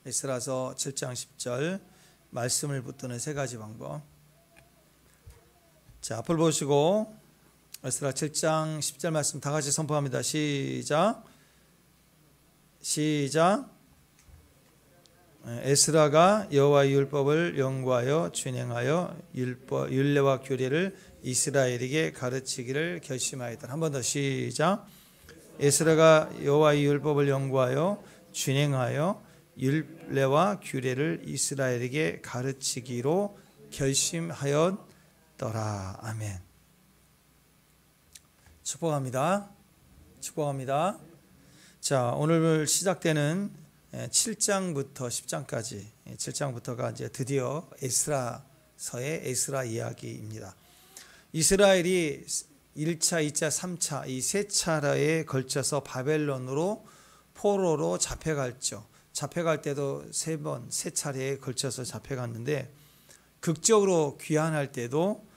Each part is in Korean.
에스라서 7장 10절 말씀을 붙드는 세 가지 방법. 자, 앞을 보시고 에스라 7장 10절 말씀 다 같이 선포합니다. 시작. 에스라가 여호와의 율법을 연구하여 준행하여 율례와 규례를 이스라엘에게 가르치기를 결심하였다. 한 번 더 시작. 에스라가 여호와의 율법을 연구하여 준행하여 율례와 규례를 이스라엘에게 가르치기로 결심하였더라. 아멘. 축복합니다. 축복합니다. 자, 오늘 시작되는 7장부터 10장까지 7장부터가 이제 드디어 에스라서의 에스라 이야기입니다. 이스라엘이 1차, 2차, 3차 이 세 차례에 걸쳐서 바벨론으로 포로로 잡혀갔죠. 잡혀갈 때도 세 차례에 걸쳐서 잡혀갔는데 극적으로 귀환할 때도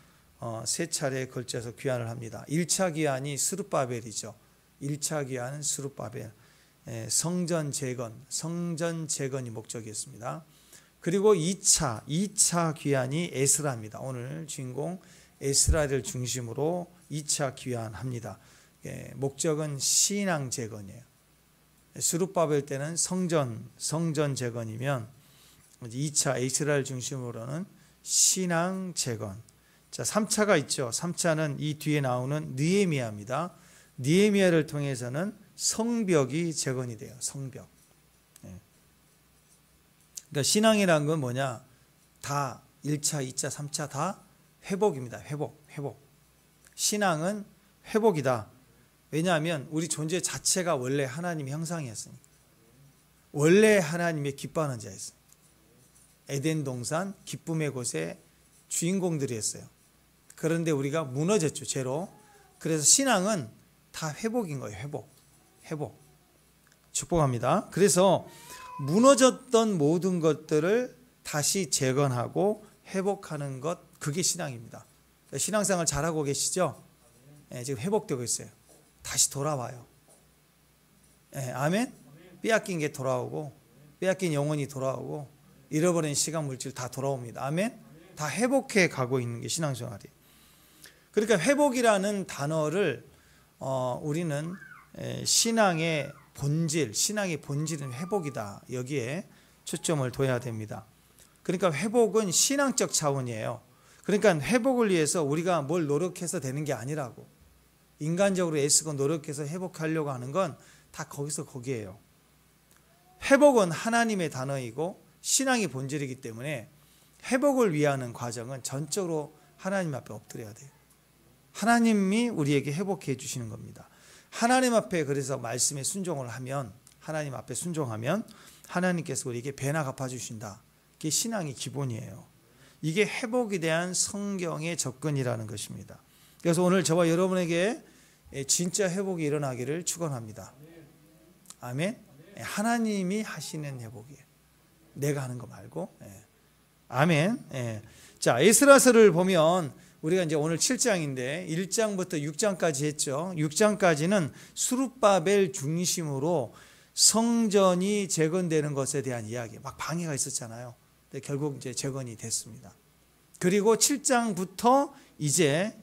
세 차례에 걸쳐서 귀환을 합니다. 1차 귀환이 스룹바벨이죠. 1차 귀환은 스룹바벨. 성전 재건이 목적이었습니다. 그리고 2차 귀환이 에스라입니다. 오늘 주인공 에스라를 중심으로 2차 귀환합니다. 목적은 신앙 재건이에요. 스룹바벨 때는 성전 재건이면 2차 에스라를 중심으로는 신앙 재건. 자, 3차가 있죠. 3차는 이 뒤에 나오는 느헤미야입니다. 느헤미야를 통해서는 성벽이 재건이 돼요. 성벽. 그러니까 신앙이라는 건 뭐냐? 다 1차, 2차, 3차 다 회복입니다. 회복. 신앙은 회복이다. 왜냐하면 우리 존재 자체가 원래 하나님의 형상이었으니까. 원래 하나님의 기뻐하는 자였어요. 에덴 동산 기쁨의 곳에 주인공들이었어요. 그런데 우리가 무너졌죠. 죄로. 그래서 신앙은 다 회복인 거예요. 회복. 축복합니다. 그래서 무너졌던 모든 것들을 다시 재건하고 회복하는 것, 그게 신앙입니다. 신앙생활 잘하고 계시죠? 지금 회복되고 있어요. 다시 돌아와요. 아멘? 빼앗긴 게 돌아오고, 빼앗긴 영혼이 돌아오고, 잃어버린 시간 물질 다 돌아옵니다. 아멘? 다 회복해 가고 있는 게 신앙생활이에요. 그러니까 회복이라는 단어를 우리는 신앙의 본질은 회복이다. 여기에 초점을 둬야 됩니다. 그러니까 회복은 신앙적 차원이에요. 그러니까 회복을 위해서 우리가 뭘 노력해서 되는 게 아니라고. 인간적으로 애쓰고 노력해서 회복하려고 하는 건 다 거기에요. 회복은 하나님의 단어이고 신앙의 본질이기 때문에 회복을 위하는 과정은 전적으로 하나님 앞에 엎드려야 돼요. 하나님이 우리에게 회복해 주시는 겁니다. 하나님 앞에 그래서 말씀에 순종을 하면, 하나님 앞에 순종하면 하나님께서 우리에게 배나 갚아주신다. 이게 신앙의 기본이에요. 이게 회복에 대한 성경의 접근이라는 것입니다. 그래서 오늘 저와 여러분에게 진짜 회복이 일어나기를 축원합니다. 아멘. 하나님이 하시는 회복이에요. 내가 하는 거 말고. 아멘. 자, 에스라서를 보면 우리가 이제 오늘 7장인데 1장부터 6장까지 했죠. 6장까지는 스룹바벨 중심으로 성전이 재건되는 것에 대한 이야기, 막 방해가 있었잖아요. 근데 결국 이제 재건이 됐습니다. 그리고 7장부터 이제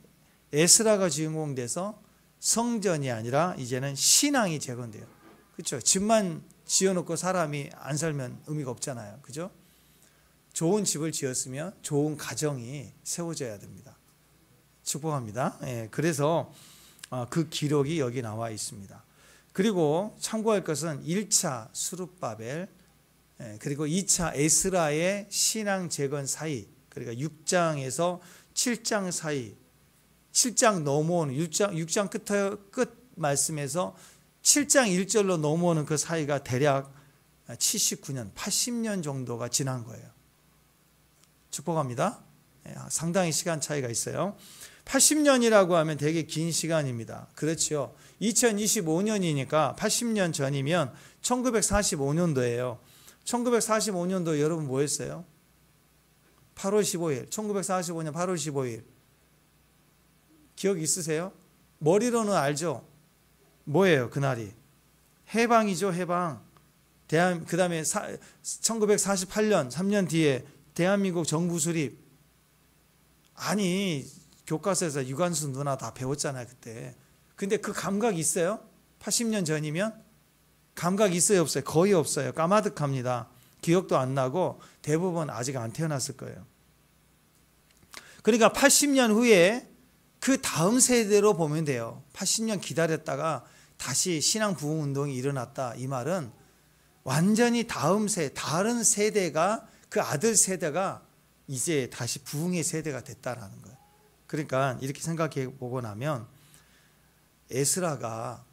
에스라가 주인공 돼서 성전이 아니라 이제는 신앙이 재건돼요. 그렇죠? 집만 지어놓고 사람이 안 살면 의미가 없잖아요. 그죠? 좋은 집을 지었으면 좋은 가정이 세워져야 됩니다. 축복합니다. 그래서 그 기록이 여기 나와 있습니다. 그리고 참고할 것은 1차 스룹바벨, 그리고 2차 에스라의 신앙 재건 사이, 그러니까 6장에서 7장 사이, 7장 넘어오는 6장 끝 말씀에서 7장 1절로 넘어오는 그 사이가 대략 79년, 80년 정도가 지난 거예요. 축복합니다. 상당히 시간 차이가 있어요. 80년이라고 하면 되게 긴 시간입니다. 그렇죠. 2025년이니까 80년 전이면 1945년도예요. 1945년도 여러분 뭐 했어요? 8월 15일, 1945년 8월 15일. 기억 있으세요? 머리로는 알죠? 뭐예요, 그날이? 해방이죠, 해방. 그다음에 1948년 3년 뒤에 대한민국 정부 수립. 아니 교과서에서 유관순 누나 다 배웠잖아요 그때. 근데 그 감각 있어요? 80년 전이면 감각 있어요 없어요? 거의 없어요. 까마득합니다. 기억도 안 나고 대부분 아직 안 태어났을 거예요. 그러니까 80년 후에 그 다음 세대로 보면 돼요. 80년 기다렸다가 다시 신앙 부흥 운동이 일어났다. 이 말은 완전히 다른 세대가 그 아들 세대가 이제 다시 부흥의 세대가 됐다라는 거예요. 그러니까 이렇게 생각해 보고 나면 에스라가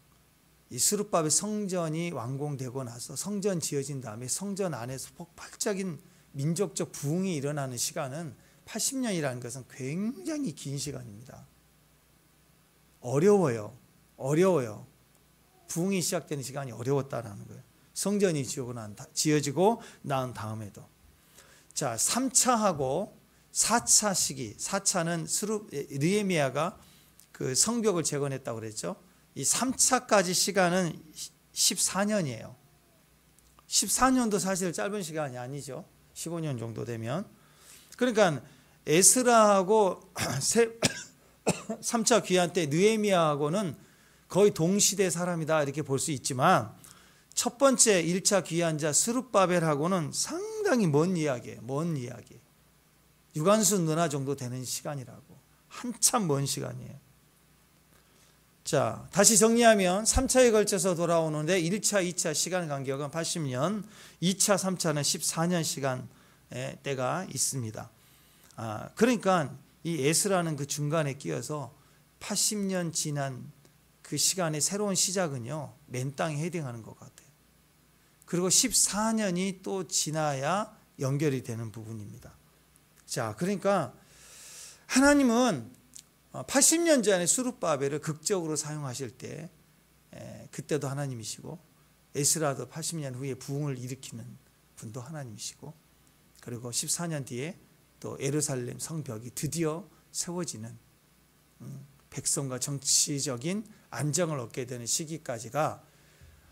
이 스룹바벨 성전이 완공되고 나서 성전 지어진 다음에 성전 안에서 폭발적인 민족적 부흥이 일어나는 시간은 80년이라는 것은 굉장히 긴 시간입니다. 어려워요. 부흥이 시작되는 시간이 어려웠다라는 거예요. 성전이 지어지고 난 다음에도. 자, 3차하고 4차 시기. 4차는 느헤미야가 그 성벽을 재건했다고 그랬죠. 이 3차까지 시간은 14년이에요. 14년도 사실 짧은 시간이 아니죠. 15년 정도 되면. 그러니까 에스라하고 3차 귀환 때 느헤미야하고는 거의 동시대 사람이다 이렇게 볼 수 있지만 첫 번째 1차 귀환자 스룹바벨하고는 상당히 먼 이야기예요. 먼 이야기. 유관순 누나 정도 되는 시간이라고. 한참 먼 시간이에요. 자, 다시 정리하면 3차에 걸쳐서 돌아오는데 1차, 2차 시간 간격은 80년, 2차, 3차는 14년 시간의 때가 있습니다. 그러니까 이 에스라는 그 중간에 끼어서 80년 지난 그 시간의 새로운 시작은요, 맨 땅에 헤딩하는 것 같아요. 그리고 14년이 또 지나야 연결이 되는 부분입니다. 자, 그러니까 하나님은 80년 전에 스룹바벨을 극적으로 사용하실 때 그때도 하나님이시고 에스라도 80년 후에 부흥을 일으키는 분도 하나님이시고 그리고 14년 뒤에 또 예루살렘 성벽이 드디어 세워지는 백성과 정치적인 안정을 얻게 되는 시기까지가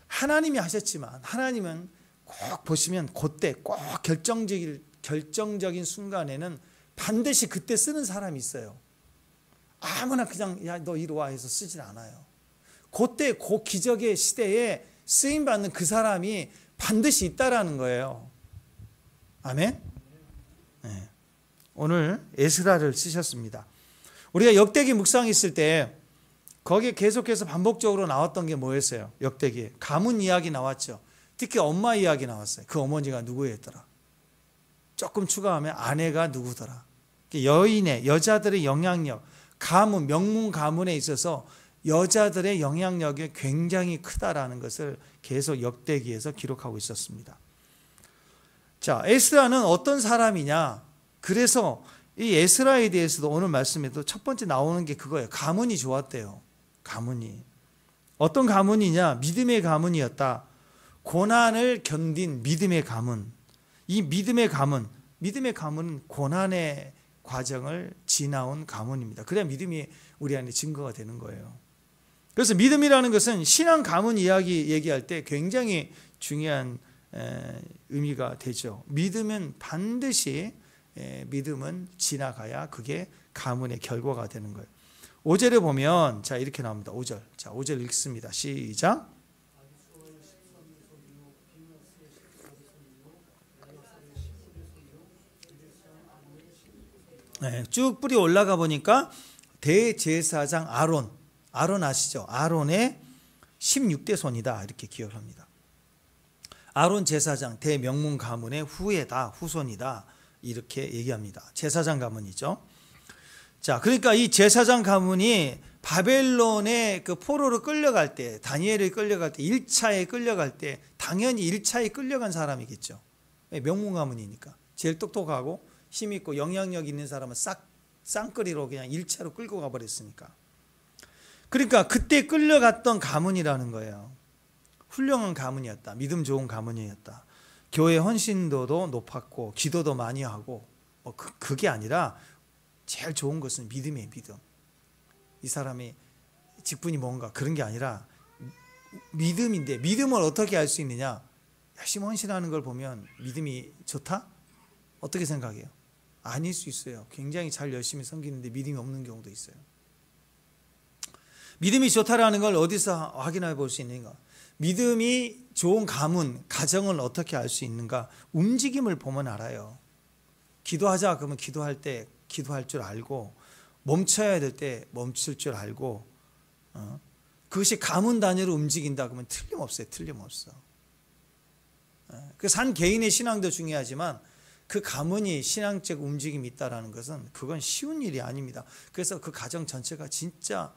하나님이 하셨지만 하나님은 꼭 보시면 그때 꼭 결정적인 순간에는 반드시 그때 쓰는 사람이 있어요. 아무나 그냥 야 너 이리 와 해서 쓰진 않아요. 그때 그 기적의 시대에 쓰임받는 그 사람이 반드시 있다라는 거예요. 아멘? 네. 오늘 에스라를 쓰셨습니다. 우리가 역대기 묵상했을 때 거기에 계속해서 반복적으로 나왔던 게 뭐였어요? 역대기에 가문 이야기 나왔죠. 특히 엄마 이야기 나왔어요. 그 어머니가 누구였더라? 조금 추가하면 아내가 누구더라? 여자들의 영향력, 가문, 명문 가문에 있어서 여자들의 영향력이 굉장히 크다라는 것을 계속 역대기에서 기록하고 있었습니다. 자, 에스라는 어떤 사람이냐? 그래서 이 에스라에 대해서도 오늘 말씀에도 첫 번째 나오는 게 그거예요. 가문이 좋았대요. 가문이. 어떤 가문이냐? 믿음의 가문이었다. 고난을 견딘 믿음의 가문. 이 믿음의 가문은 고난의 과정을 지나온 가문입니다. 그래야 믿음이 우리 안에 증거가 되는 거예요. 그래서 믿음이라는 것은 신앙 가문 이야기 얘기할 때 굉장히 중요한 의미가 되죠. 믿음은 반드시 믿음은 지나가야 그게 가문의 결과가 되는 거예요. 5절에 보면 자 이렇게 나옵니다. 5절. 자, 5절 읽습니다. 시작. 네, 쭉 뿌리 올라가 보니까 대제사장 아론 아시죠? 아론의 16대 손이다 이렇게 기억을 합니다. 아론 제사장 대명문 가문의 후손이다 이렇게 얘기합니다. 제사장 가문이죠. 자, 그러니까 이 제사장 가문이 바벨론의 그 포로로 끌려갈 때, 다니엘이 끌려갈 때, 1차에 끌려갈 때 당연히 1차에 끌려간 사람이겠죠. 명문 가문이니까 제일 똑똑하고 힘 있고 영향력 있는 사람은 쌍끌이로 그냥 1차로 끌고 가버렸으니까. 그러니까 그때 끌려갔던 가문이라는 거예요. 훌륭한 가문이었다. 믿음 좋은 가문이었다. 교회 헌신도도 높았고 기도도 많이 하고 그게 아니라 제일 좋은 것은 믿음이에요. 믿음. 이 사람이 직분이 뭔가 그런 게 아니라 믿음인데 믿음을 어떻게 알 수 있느냐? 열심히 헌신하는 걸 보면 믿음이 좋다? 어떻게 생각해요? 아닐 수 있어요. 굉장히 잘 열심히 섬기는데 믿음이 없는 경우도 있어요. 믿음이 좋다라는 걸 어디서 확인해 볼 수 있는가? 믿음이 좋은 가문, 가정을 어떻게 알 수 있는가? 움직임을 보면 알아요. 기도하자 그러면 기도할 때 기도할 줄 알고, 멈춰야 될 때 멈출 줄 알고, 그것이 가문 단위로 움직인다 그러면 틀림없어요. 틀림없어. 그래서 한 개인의 신앙도 중요하지만 그 가문이 신앙적 움직임이 있다는 것은 그건 쉬운 일이 아닙니다. 그래서 그 가정 전체가 진짜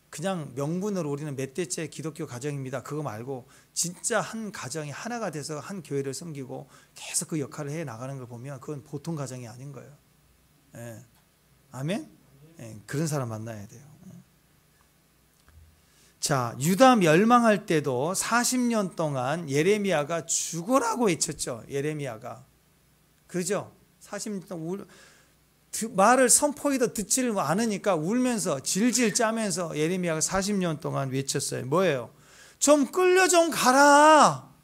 그냥 명분으로 우리는 몇 대째 기독교 가정입니다. 그거 말고 진짜 한 가정이 하나가 돼서 한 교회를 섬기고 계속 그 역할을 해 나가는 걸 보면 그건 보통 가정이 아닌 거예요. 예. 아멘? 예. 그런 사람 만나야 돼요. 자, 유다 멸망할 때도 40년 동안 예레미야가 죽어라고 외쳤죠. 예레미야가. 그죠? 40년 동안 말을 선포해도 듣지를 않으니까 울면서 질질 짜면서 예레미야가 40년 동안 외쳤어요. 뭐예요? 좀 끌려 좀 가라.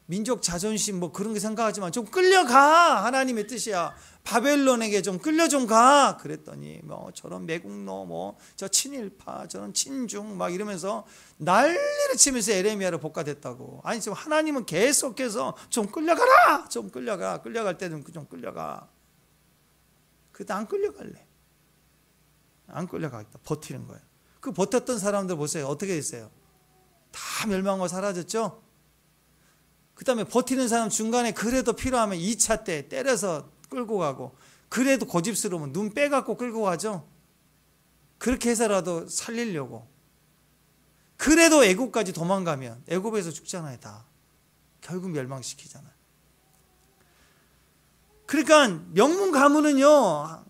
민족 자존심 뭐 그런 게 생각하지만 좀 끌려가. 하나님의 뜻이야. 바벨론에게 좀 끌려 좀 가. 그랬더니 뭐 저런 매국노 뭐 저 친일파 저런 친중 막 이러면서 난리를 치면서 예레미야를 복가됐다고. 아니 지금 하나님은 계속해서 좀 끌려가라. 좀 끌려가. 끌려갈 때는 좀 끌려가. 그때 안 끌려갈래. 안 끌려가겠다. 버티는 거예요. 그 버텼던 사람들 보세요. 어떻게 됐어요? 다 멸망하고 사라졌죠? 그 다음에 버티는 사람 중간에 그래도 필요하면 2차 때 때려서 끌고 가고, 그래도 고집스러우면 눈 빼갖고 끌고 가죠. 그렇게 해서라도 살리려고. 그래도 애국까지 도망가면 애국에서 죽잖아요. 다 결국 멸망시키잖아요. 그러니까 명문 가문은요,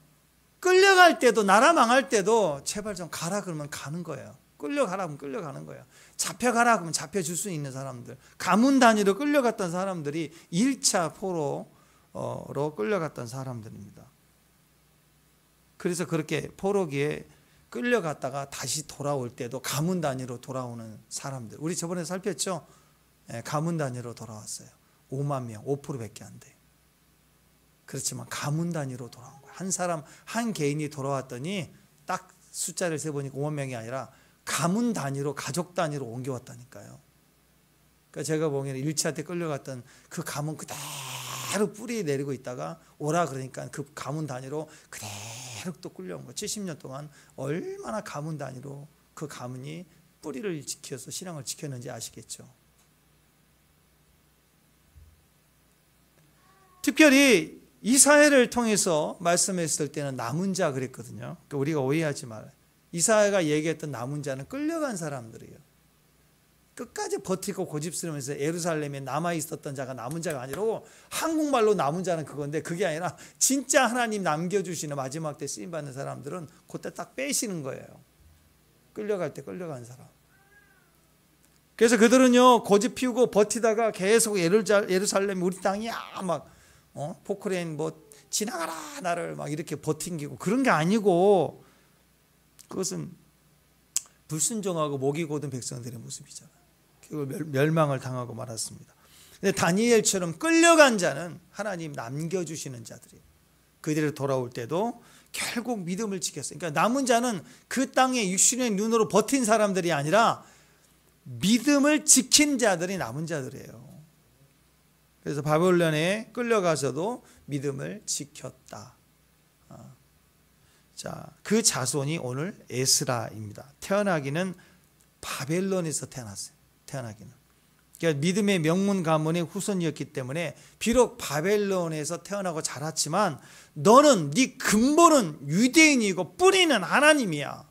끌려갈 때도 나라 망할 때도 제발 좀 가라 그러면 가는 거예요. 끌려가라 그러면 끌려가는 거예요. 잡혀가라 그러면 잡혀줄 수 있는 사람들, 가문 단위로 끌려갔던 사람들이 1차 포로로 끌려갔던 사람들입니다. 그래서 그렇게 포로기에 끌려갔다가 다시 돌아올 때도 가문 단위로 돌아오는 사람들, 우리 저번에 살폈죠? 가문 단위로 돌아왔어요. 5만 명, 5%밖에 안 돼요. 그렇지만 가문 단위로 돌아온 거예요. 한 사람, 한 개인이 돌아왔더니 딱 숫자를 세보니까 5만 명이 아니라 가문 단위로, 가족 단위로 옮겨왔다니까요. 그러니까 제가 보기에는 1차 때 끌려갔던 그 가문 그대로 뿌리 내리고 있다가 오라 그러니까 그 가문 단위로 그대로 또 끌려온 거. 70년 동안 얼마나 가문 단위로 그 가문이 뿌리를 지켜서 신앙을 지켰는지 아시겠죠? 특별히 이사야를 통해서 말씀했을 때는 남은 자 그랬거든요. 그러니까 우리가 오해하지 말아요. 이사야가 얘기했던 남은 자는 끌려간 사람들이에요. 끝까지 버티고 고집스러면서 예루살렘에 남아있었던 자가 남은 자가 아니고, 한국말로 남은 자는 그건데 그게 아니라 진짜 하나님 남겨주시는 마지막 때 쓰임받는 사람들은 그때 딱 빼시는 거예요. 끌려갈 때 끌려간 사람. 그래서 그들은요 고집 피우고 버티다가 계속 예루살렘 우리 땅이야 막 포크레인 뭐 지나가라 나를 막 이렇게 버팅기고 그런 게 아니고, 그것은 불순종하고 목이 곧은 백성들의 모습이잖아요. 결국 멸망을 당하고 말았습니다. 근데 다니엘처럼 끌려간 자는 하나님 남겨주시는 자들이에요. 그들이 돌아올 때도 결국 믿음을 지켰어요. 그러니까 남은 자는 그 땅에 육신의 눈으로 버틴 사람들이 아니라 믿음을 지킨 자들이 남은 자들이에요. 그래서 바벨론에 끌려가서도 믿음을 지켰다. 자, 그 자손이 오늘 에스라입니다. 태어나기는 바벨론에서 태어났어요. 태어나기는. 그러니까 믿음의 명문 가문의 후손이었기 때문에 비록 바벨론에서 태어나고 자랐지만 너는 네 근본은 유대인이고 뿌리는 하나님이야.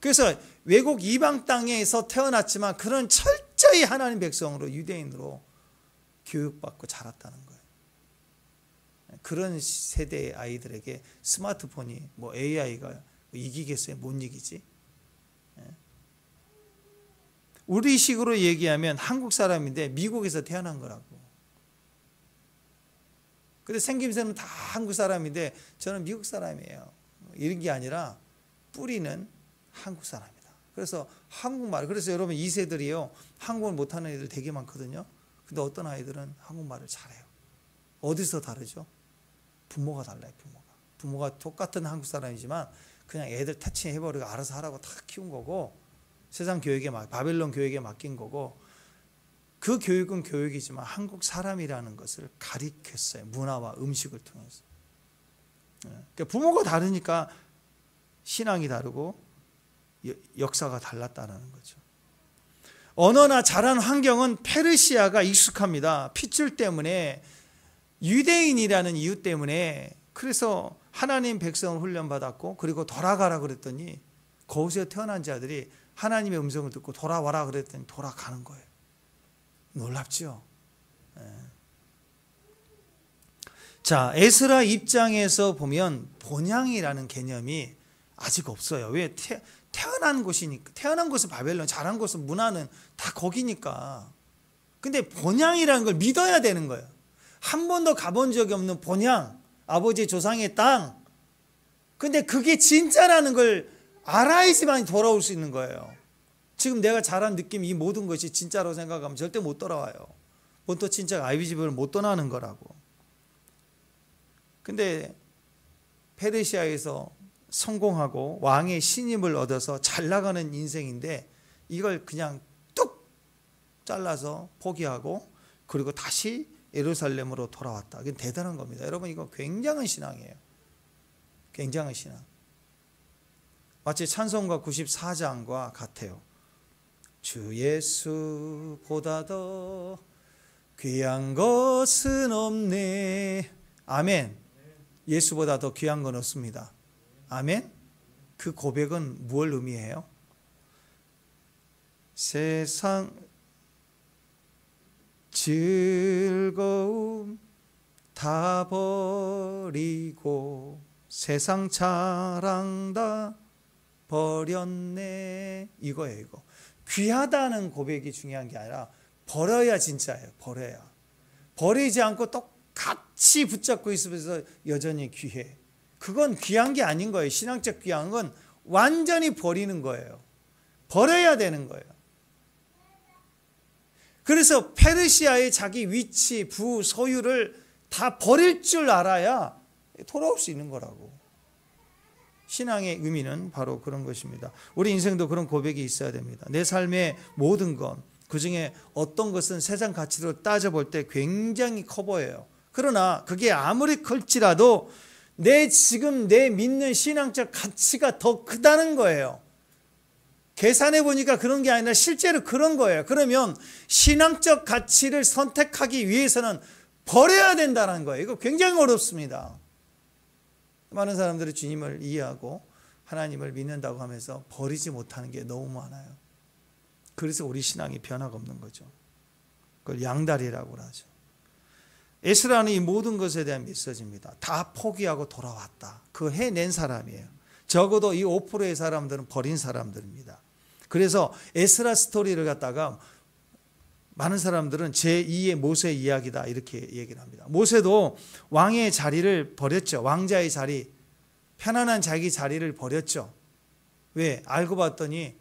그래서 외국 이방 땅에서 태어났지만 그런 철저히 하나님 백성으로 유대인으로 교육받고 자랐다는 거예요. 그런 세대의 아이들에게 스마트폰이 뭐 AI가 이기겠어요? 못 이기지. 우리식으로 얘기하면 한국 사람인데 미국에서 태어난 거라고. 근데 생김새는 다 한국 사람인데 저는 미국 사람이에요. 이런 게 아니라 뿌리는 한국 사람이다. 그래서 한국말, 그래서 여러분 2세들이요 한국말 못하는 애들 되게 많거든요. 근데 어떤 아이들은 한국말을 잘해요. 어디서 다르죠? 부모가 달라요. 부모가 똑같은 한국 사람이지만 그냥 애들 태칭해버리고 알아서 하라고 다 키운 거고, 세상 교육에 바벨론 교육에 맡긴 거고, 그 교육은 교육이지만 한국 사람이라는 것을 가리켰어요. 문화와 음식을 통해서. 그러니까 부모가 다르니까 신앙이 다르고 역사가 달랐다는 거죠. 언어나 자란 환경은 페르시아가 익숙합니다. 핏줄 때문에, 유대인이라는 이유 때문에. 그래서 하나님 백성을 훈련받았고, 그리고 돌아가라 그랬더니 거기서 태어난 자들이 하나님의 음성을 듣고 돌아와라 그랬더니 돌아가는 거예요. 놀랍죠? 자, 에스라 입장에서 보면 본향이라는 개념이 아직 없어요. 왜? 태어난 곳이니까. 태어난 곳은 바벨론, 자란 곳은 문화는 다 거기니까. 근데 본향이라는 걸 믿어야 되는 거예요. 한 번도 가본 적이 없는 본향, 아버지 조상의 땅. 근데 그게 진짜라는 걸 알아야지만 돌아올 수 있는 거예요. 지금 내가 자란 느낌, 이 모든 것이 진짜로 생각하면 절대 못 돌아와요. 본토 친척 아비집을 못 떠나는 거라고. 근데 페르시아에서 성공하고 왕의 신임을 얻어서 잘 나가는 인생인데, 이걸 그냥 뚝 잘라서 포기하고 그리고 다시 예루살렘으로 돌아왔다. 이건 대단한 겁니다. 여러분, 이거 굉장한 신앙이에요. 굉장한 신앙. 마치 찬송가 94장과 같아요. 주 예수보다 더 귀한 것은 없네. 아멘. 예수보다 더 귀한 건 없습니다. 아멘. 그 고백은 무엇을 의미해요? 세상 즐거움 다 버리고 세상 자랑 다 버렸네. 이거예요. 이거. 귀하다는 고백이 중요한 게 아니라 버려야 진짜예요. 버려야. 버리지 않고 똑같이 붙잡고 있으면서 여전히 귀해. 그건 귀한 게 아닌 거예요. 신앙적 귀한 건 완전히 버리는 거예요. 버려야 되는 거예요. 그래서 페르시아의 자기 위치, 부, 소유를 다 버릴 줄 알아야 돌아올 수 있는 거라고. 신앙의 의미는 바로 그런 것입니다. 우리 인생도 그런 고백이 있어야 됩니다. 내 삶의 모든 것, 그중에 어떤 것은 세상 가치로 따져볼 때 굉장히 커 보여요. 그러나 그게 아무리 클지라도 지금 내 믿는 신앙적 가치가 더 크다는 거예요. 계산해 보니까 그런 게 아니라 실제로 그런 거예요. 그러면 신앙적 가치를 선택하기 위해서는 버려야 된다는 거예요. 이거 굉장히 어렵습니다. 많은 사람들이 주님을 이해하고 하나님을 믿는다고 하면서 버리지 못하는 게 너무 많아요. 그래서 우리 신앙이 변화가 없는 거죠. 그걸 양다리라고 하죠. 에스라는 이 모든 것에 대한 메시지입니다. 다 포기하고 돌아왔다. 그거 해낸 사람이에요. 적어도 이 5%의 사람들은 버린 사람들입니다. 그래서 에스라 스토리를 갖다가 많은 사람들은 제2의 모세 이야기다 이렇게 얘기를 합니다. 모세도 왕의 자리를 버렸죠. 왕자의 자리, 편안한 자기 자리를 버렸죠. 왜? 알고 봤더니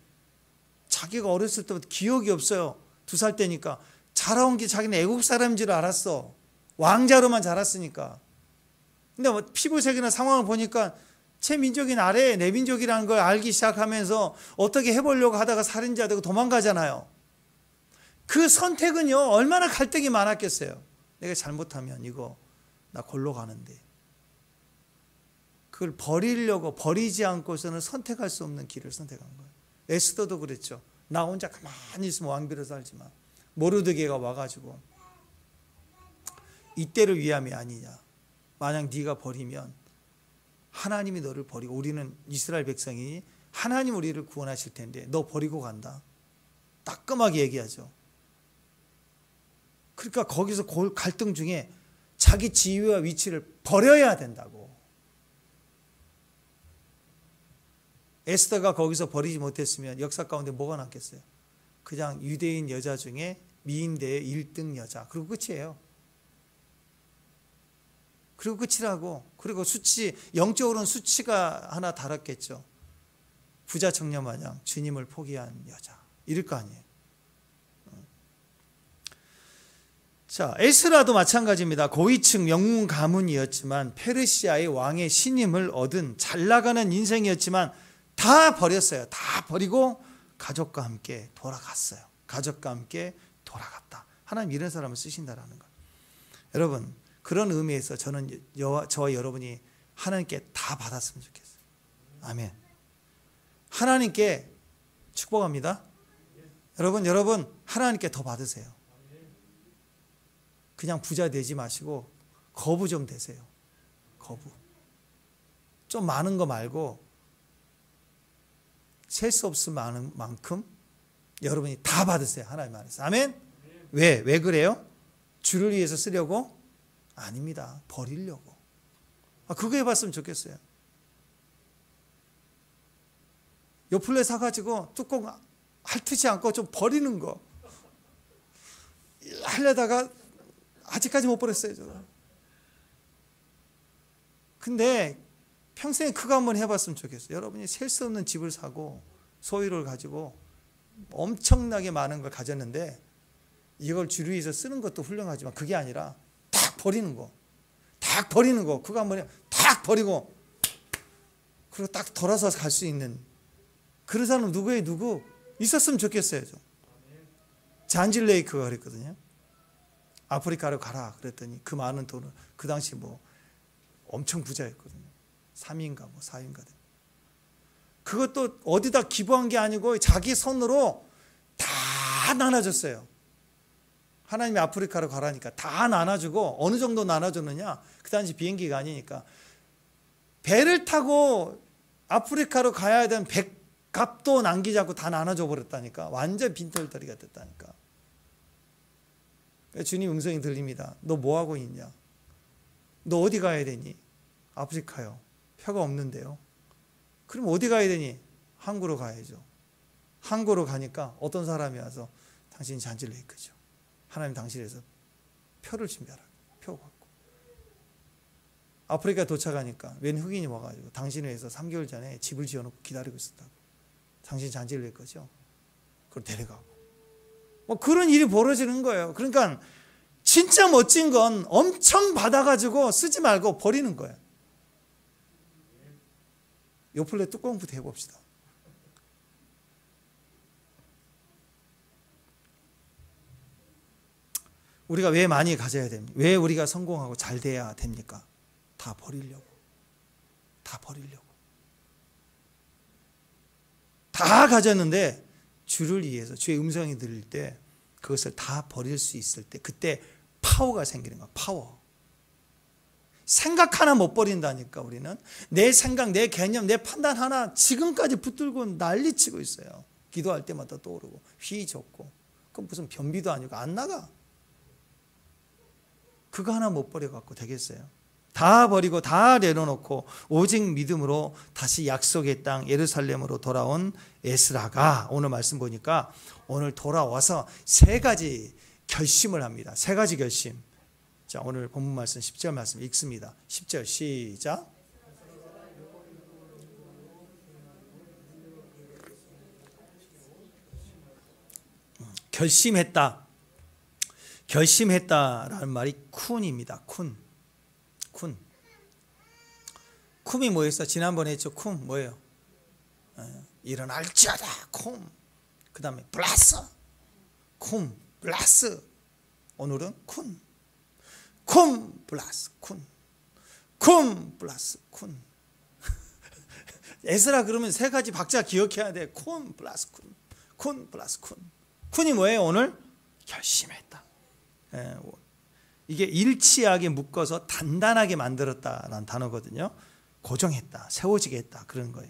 자기가 어렸을 때부터 기억이 없어요. 2살 때니까. 자라온 게 자기는 애국 사람인 줄 알았어. 왕자로만 자랐으니까. 근데 뭐 피부색이나 상황을 보니까 제 민족인 아래 내 민족이라는 걸 알기 시작하면서 어떻게 해보려고 하다가 살인자 되고 도망가잖아요. 그 선택은요, 얼마나 갈등이 많았겠어요. 내가 잘못하면 이거 나 골로 가는데. 그걸 버리려고, 버리지 않고서는 선택할 수 없는 길을 선택한 거예요. 에스더도 그랬죠. 나 혼자 가만히 있으면 왕비로 살지만 모르드게가 와가지고 이때를 위함이 아니냐. 만약 네가 버리면 하나님이 너를 버리고, 우리는 이스라엘 백성이 하나님 우리를 구원하실 텐데 너 버리고 간다. 따끔하게 얘기하죠. 그러니까 거기서 갈등 중에 자기 지위와 위치를 버려야 된다고. 에스더가 거기서 버리지 못했으면 역사 가운데 뭐가 남겠어요? 그냥 유대인 여자 중에 미인대의 1등 여자. 그리고 끝이에요. 그리고 끝이라고. 그리고 영적으로는 수치가 하나 달았겠죠. 부자 청년 마냥 주님을 포기한 여자 이럴 거 아니에요. 자, 에스라도 마찬가지입니다. 고위층 명문 가문이었지만 페르시아의 왕의 신임을 얻은 잘 나가는 인생이었지만 다 버렸어요. 다 버리고 가족과 함께 돌아갔어요. 가족과 함께 돌아갔다. 하나님 이런 사람을 쓰신다라는 거. 여러분, 그런 의미에서 저는 저와 여러분이 하나님께 다 받았으면 좋겠어요. 아멘. 하나님께 축복합니다. 여러분 하나님께 더 받으세요. 그냥 부자 되지 마시고 거부 좀 되세요. 거부. 좀 많은 거 말고 셀 수 없을 만큼 여러분이 다 받으세요. 하나님 안에서. 아멘. 왜 그래요? 주를 위해서 쓰려고? 아닙니다. 버리려고. 그거 해봤으면 좋겠어요. 요플레 사가지고 뚜껑 핥지 않고 좀 버리는 거 하려다가 아직까지 못 버렸어요. 저는. 근데 평생에 그거 한번 해봤으면 좋겠어요. 여러분이 셀 수 없는 집을 사고 소유를 가지고 엄청나게 많은 걸 가졌는데 이걸 주를 위해서 쓰는 것도 훌륭하지만 그게 아니라 탁 버리는 거 그거 한번 탁 버리고 그리고 딱 돌아서 갈 수 있는 그런 사람 누구 있었으면 좋겠어요. 잔질 레이크가 그랬거든요. 아프리카로 가라 그랬더니 그 많은 돈을 그 당시 뭐 엄청 부자였거든요. 3인가 4인가. 그것도 어디다 기부한 게 아니고 자기 손으로 다 나눠줬어요. 하나님이 아프리카로 가라니까 다 나눠주고 어느 정도 나눠줬느냐? 그 당시 비행기가 아니니까 배를 타고 아프리카로 가야 되는 백값도 남기지 않고 다 나눠줘 버렸다니까. 완전 빈털터리가 됐다니까. 주님 음성이 들립니다. 너 뭐하고 있냐? 너 어디 가야 되니? 아프리카요. 표가 없는데요. 그럼 어디 가야 되니? 항구로 가야죠. 항구로 가니까 어떤 사람이 와서 당신이 잔질을 했거죠. 하나님 당신에서 표를 준비하라. 표 받고. 아프리카 도착하니까 웬 흑인이 와가지고 당신을 위해서 3개월 전에 집을 지어놓고 기다리고 있었다고. 당신 잔질을 했거죠. 그걸 데려가고. 뭐 그런 일이 벌어지는 거예요. 그러니까 진짜 멋진 건 엄청 받아가지고 쓰지 말고 버리는 거예요. 요플레 뚜껑부터 해봅시다. 우리가 왜 많이 가져야 됩니까? 왜 우리가 성공하고 잘 돼야 됩니까? 다 버리려고. 다 버리려고. 다 가졌는데 주를 위해서 주의 음성이 들릴 때 그것을 다 버릴 수 있을 때 그때 파워가 생기는 거야. 파워. 생각 하나 못 버린다니까. 우리는 내 생각, 내 개념, 내 판단 하나 지금까지 붙들고 난리치고 있어요. 기도할 때마다 떠오르고 휘젓고. 그건 무슨 변비도 아니고 안 나가. 그거 하나 못 버려갖고 되겠어요? 다 버리고 다 내려놓고 오직 믿음으로 다시 약속의 땅 예루살렘으로 돌아온 에스라가 오늘 말씀 보니까 오늘 돌아와서 세 가지 결심을 합니다. 세 가지 결심. 자, 오늘 본문 말씀 10절 말씀 읽습니다. 10절 시작. 결심했다. 결심했다라는 말이 쿤입니다. 쿤. 쿰이 뭐였어? 지난번에 했죠. 쿰 뭐예요? 일어날지어다. 쿰. 그 다음에 블라스. 쿰 블라스. 오늘은 쿤. 쿰 블라스 쿤. 쿰 블라스 쿤. 에스라 그러면 세 가지 박자 기억해야 돼. 쿰 플러스 쿤. 쿤 플러스 쿤. 쿤이 뭐예요? 오늘 결심했다. 이게 일치하게 묶어서 단단하게 만들었다라는 단어거든요. 고정했다, 세워지게 했다, 그런 거예요.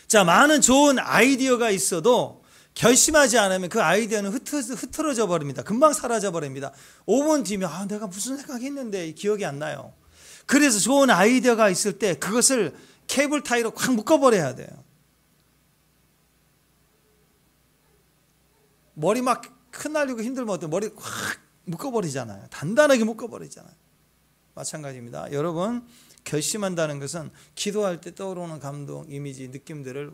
자, 많은 좋은 아이디어가 있어도 결심하지 않으면 그 아이디어는 흐트러져 버립니다. 금방 사라져 버립니다. 5분 뒤면 내가 무슨 생각했는데 기억이 안 나요. 그래서 좋은 아이디어가 있을 때 그것을 케이블 타이로 확 묶어버려야 돼요. 머리 막 흩날리고 힘들면 머리 확 묶어버리잖아요. 단단하게 묶어버리잖아요. 마찬가지입니다. 여러분, 결심한다는 것은 기도할 때 떠오르는 감동, 이미지, 느낌들을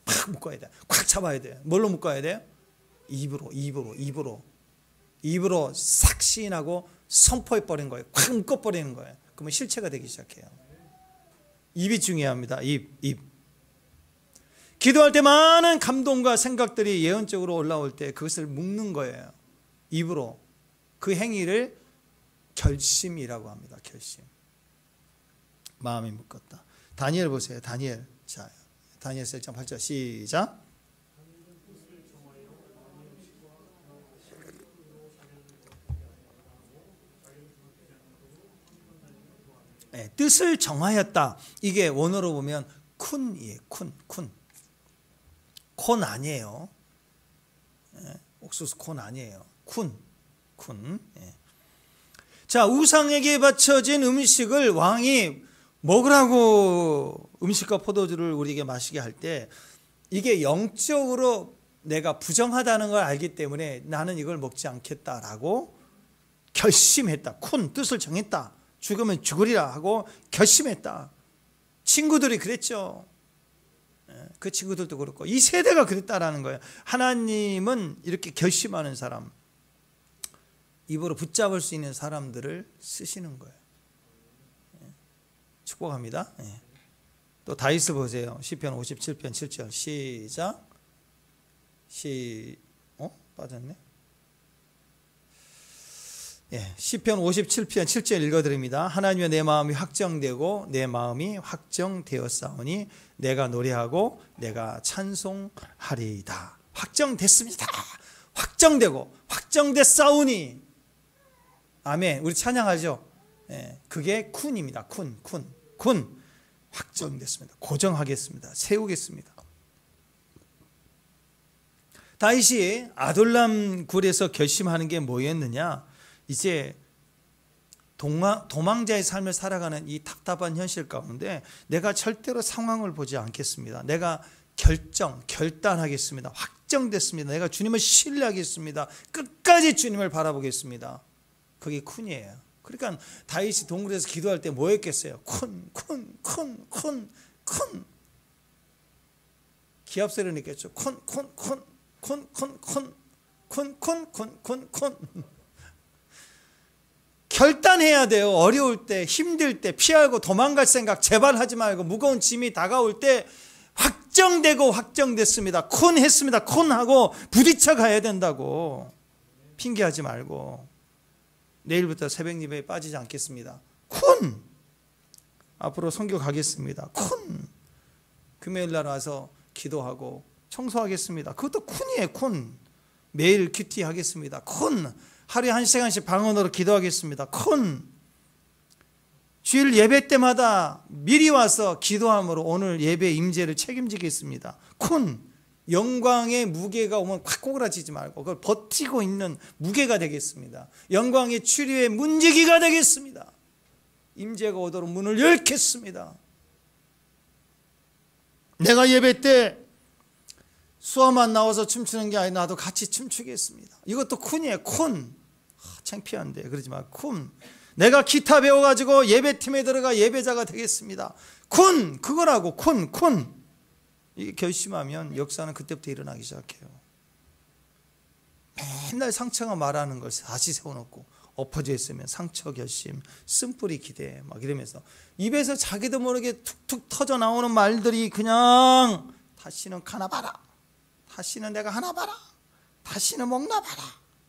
팍 묶어야 돼. 꽉 잡아야 돼. 뭘로 묶어야 돼요? 입으로 싹 시인하고 선포해버린 거예요. 꽉 묶어버리는 거예요. 그러면 실체가 되기 시작해요. 입이 중요합니다. 입. 기도할 때 많은 감동과 생각들이 예언적으로 올라올 때 그것을 묶는 거예요. 입으로. 그 행위를 결심이라고 합니다. 결심. 마음이 묶었다. 다니엘 보세요. 다니엘. 자, 다니엘 1장 8절 시작. 네, 뜻을 정하였다. 이게 원어로 보면 쿤이에요. 콘 아니에요. 네, 옥수수 콘 아니에요. 쿤. 네. 자, 우상에게 바쳐진 음식을 왕이 먹으라고 음식과 포도주를 우리에게 마시게 할 때 이게 영적으로 내가 부정하다는 걸 알기 때문에 나는 이걸 먹지 않겠다라고 결심했다. 쿤, 뜻을 정했다. 죽으면 죽으리라 하고 결심했다. 친구들이 그랬죠. 그 친구들도 그렇고 이 세대가 그랬다라는 거예요. 하나님은 이렇게 결심하는 사람, 입으로 붙잡을 수 있는 사람들을 쓰시는 거예요. 축복합니다. 또 다윗을 보세요. 시편 57편 7절 시작. 빠졌네. 시편 57편 7절 읽어드립니다. 하나님의 내 마음이 확정되고 내 마음이 확정되었사오니 내가 노래하고 내가 찬송하리이다. 확정됐습니다. 확정되고 확정됐사오니. 아멘. 우리 찬양하죠. 그게 쿤입니다. 쿤. 확정됐습니다. 고정하겠습니다. 세우겠습니다. 다윗이 아둘람 굴에서 결심하는 게 뭐였느냐? 이제 도망자의 삶을 살아가는 이 답답한 현실 가운데 내가 절대로 상황을 보지 않겠습니다. 내가 결단하겠습니다. 확정됐습니다. 내가 주님을 신뢰하겠습니다. 끝까지 주님을 바라보겠습니다. 그게 쿤이에요. 그러니까 다윗이 동굴에서 기도할 때 뭐 했겠어요? 쿤. 기합 소리를 냈겠죠. 쿤. 결단해야 돼요. 어려울 때, 힘들 때, 피하고 도망갈 생각 제발 하지 말고 무거운 짐이 다가올 때 확정되고 확정됐습니다. 쿤 했습니다. 쿤 하고 부딪혀 가야 된다고. 핑계하지 말고. 내일부터 새벽 예배에 빠지지 않겠습니다. 쿤! 앞으로 선교 가겠습니다. 쿤! 금요일 날 와서 기도하고 청소하겠습니다. 그것도 쿤이에요. 쿤! 매일 큐티 하겠습니다. 쿤! 하루에 1시간씩 방언으로 기도하겠습니다. 쿤! 주일 예배 때마다 미리 와서 기도함으로 오늘 예배 임재를 책임지겠습니다. 쿤! 영광의 무게가 오면 콱 꼬그라지지 말고 그걸 버티고 있는 무게가 되겠습니다. 영광의 추리의 문지기가 되겠습니다. 임재가 오도록 문을 열겠습니다. 내가 예배 때 수화만 나와서 춤추는 게 아니라 나도 같이 춤추겠습니다. 이것도 쿤이에요. 쿤. 창피한데 그러지 마. 쿤. 내가 기타 배워가지고 예배팀에 들어가 예배자가 되겠습니다. 쿤. 그거라고. 쿤. 이게 결심하면 역사는 그때부터 일어나기 시작해요. 맨날 상처가 말하는 걸 다시 세워놓고 엎어져 있으면 상처 결심, 쓴뿌리 기대 막 이러면서 입에서 자기도 모르게 툭툭 터져 나오는 말들이 그냥 다시는 가나 봐라, 다시는 내가 하나 봐라, 다시는 먹나 봐라,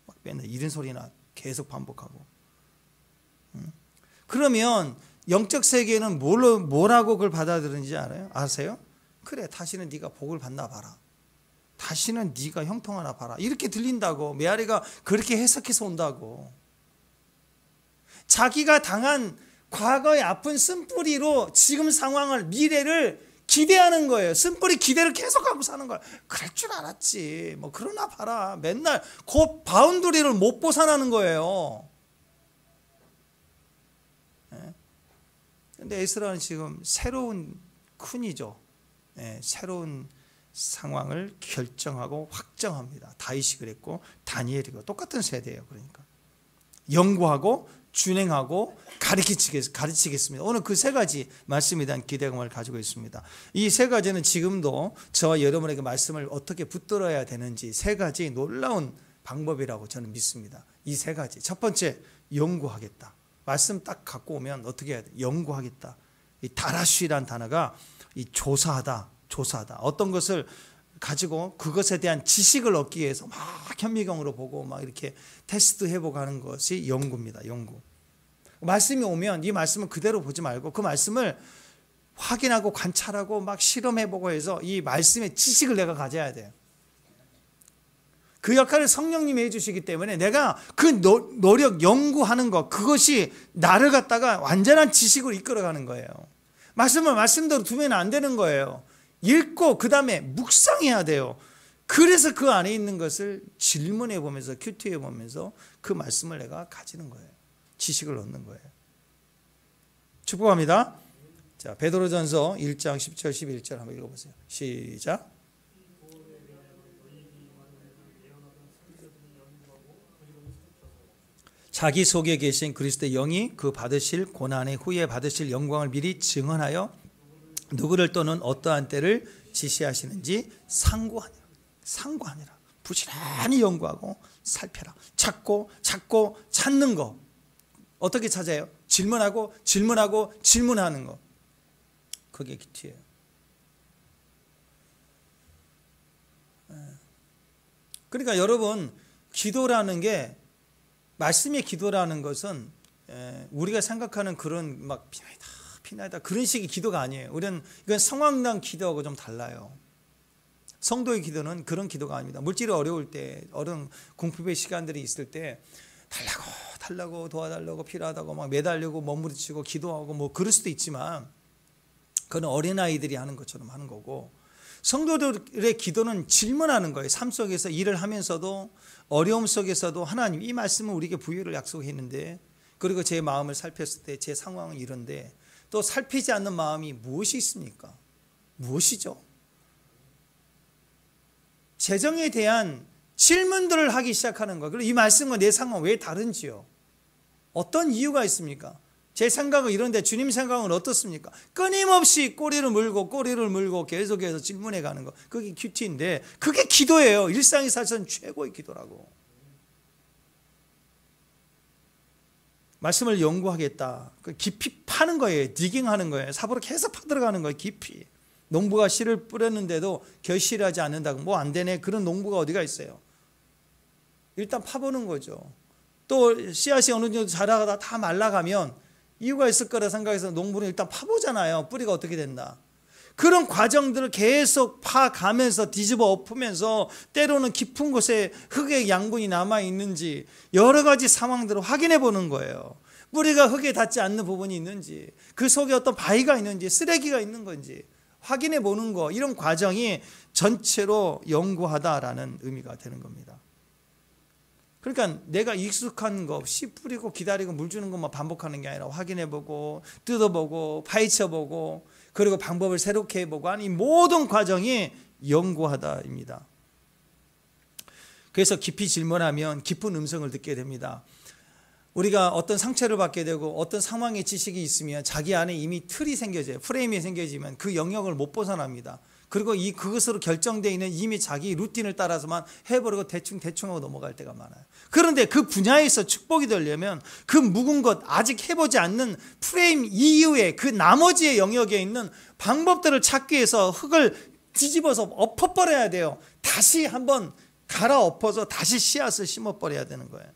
막 맨날 이런 소리나 계속 반복하고. 그러면 영적 세계는 뭐라고 그걸 받아들이는지 아세요? 그래, 다시는 네가 복을 받나 봐라, 다시는 네가 형통하나 봐라, 이렇게 들린다고. 메아리가 그렇게 해석해서 온다고. 자기가 당한 과거의 아픈 쓴뿌리로 지금 상황을, 미래를 기대하는 거예요. 쓴뿌리 기대를 계속하고 사는 거예요. 그럴 줄 알았지, 뭐 그러나 봐라. 맨날 그 바운더리를 못 벗어나는 거예요. 근데 에스라는 지금 새로운 쿤이죠. 새로운 상황을 결정하고 확정합니다. 다윗이 그랬고 다니엘이고 똑같은 세대예요. 그러니까 연구하고 준행하고 가르치겠습니다. 오늘 그 세 가지 말씀에 대한 기대감을 가지고 있습니다. 이 세 가지는 지금도 저와 여러분에게 말씀을 어떻게 붙들어야 되는지 세 가지 놀라운 방법이라고 저는 믿습니다. 이 세 가지. 첫 번째, 연구하겠다. 말씀 딱 갖고 오면 어떻게 해야 돼? 연구하겠다. 이 다라쉬라는 단어가 이 조사하다. 어떤 것을 가지고 그것에 대한 지식을 얻기 위해서 막 현미경으로 보고 막 이렇게 테스트 해보고 하는 것이 연구입니다. 연구. 말씀이 오면 이 말씀을 그대로 보지 말고 그 말씀을 확인하고 관찰하고 막 실험해보고 해서 이 말씀의 지식을 내가 가져야 돼요. 그 역할을 성령님이 해주시기 때문에 내가 그 노력, 연구하는 것, 그것이 나를 갖다가 완전한 지식으로 이끌어가는 거예요. 말씀을 말씀대로 두면 안 되는 거예요. 읽고 그 다음에 묵상해야 돼요. 그래서 그 안에 있는 것을 질문해 보면서 큐티해 보면서 그 말씀을 내가 가지는 거예요. 지식을 얻는 거예요. 축복합니다. 자, 베드로전서 1장 10절 11절 한번 읽어보세요. 시작. 자기 속에 계신 그리스도의 영이 그 받으실 고난의 후에 받으실 영광을 미리 증언하여 누구를 또는 어떠한 때를 지시하시는지 상고하니라. 부지런히 연구하고 살펴라. 찾고 찾는 거. 어떻게 찾아요? 질문하는 거. 그게 기초예요. 그러니까 여러분, 기도라는 게, 말씀의 기도라는 것은 우리가 생각하는 그런 막 피나이다 그런 식의 기도가 아니에요. 이건 상황당 기도하고 좀 달라요. 성도의 기도는 그런 기도가 아닙니다. 물질이 어려울 때, 어려운 궁핍의 시간들이 있을 때 달라고 도와달라고 필요하다고 막 매달리고 몸부림치고 기도하고 뭐 그럴 수도 있지만 그건 어린아이들이 하는 것처럼 하는 거고, 성도들의 기도는 질문하는 거예요. 삶 속에서 일을 하면서도 어려움 속에서도 하나님, 이 말씀은 우리에게 부유를 약속했는데, 그리고 제 마음을 살폈을 때 제 상황은 이런데 또 살피지 않는 마음이 무엇이 있습니까? 무엇이죠? 재정에 대한 질문들을 하기 시작하는 거예요. 그리고 이 말씀과 내 상황은 왜 다른지요? 어떤 이유가 있습니까? 제 생각은 이런데 주님 생각은 어떻습니까? 끊임없이 꼬리를 물고 계속해서 질문해 가는 거. 그게 큐티인데 그게 기도예요. 일상의 사실은 최고의 기도라고. 말씀을 연구하겠다. 깊이 파는 거예요. 디깅하는 거예요. 삽으로 계속 파들어가는 거예요. 깊이. 농부가 씨를 뿌렸는데도 결실하지 않는다고 뭐 안 되네. 그런 농부가 어디가 있어요? 일단 파보는 거죠. 또 씨앗이 어느 정도 자라가다 다 말라가면 이유가 있을 거라 생각해서 농부는 일단 파보잖아요. 뿌리가 어떻게 된다. 그런 과정들을 계속 파가면서 뒤집어 엎으면서 때로는 깊은 곳에 흙의 양분이 남아있는지 여러 가지 상황들을 확인해 보는 거예요. 뿌리가 흙에 닿지 않는 부분이 있는지, 그 속에 어떤 바위가 있는지, 쓰레기가 있는 건지 확인해 보는 거, 이런 과정이 전체로 연구하다라는 의미가 되는 겁니다. 그러니까 내가 익숙한 거, 씨 뿌리고 기다리고 물 주는 것만 반복하는 게 아니라 확인해보고 뜯어보고 파헤쳐보고 그리고 방법을 새롭게 해보고 하는 이 모든 과정이 연구하다입니다. 그래서 깊이 질문하면 깊은 음성을 듣게 됩니다. 우리가 어떤 상처를 받게 되고 어떤 상황의 지식이 있으면 자기 안에 이미 틀이 생겨져요. 프레임이 생겨지면 그 영역을 못 벗어납니다. 그리고 그것으로 결정되어 있는 이미 자기 루틴을 따라서만 해버리고 대충 하고 넘어갈 때가 많아요. 그런데 그 분야에서 축복이 되려면 그 묵은 것, 아직 해보지 않는 프레임 이후에 그 나머지의 영역에 있는 방법들을 찾기 위해서 흙을 뒤집어서 엎어버려야 돼요. 다시 한번 갈아엎어서 다시 씨앗을 심어버려야 되는 거예요.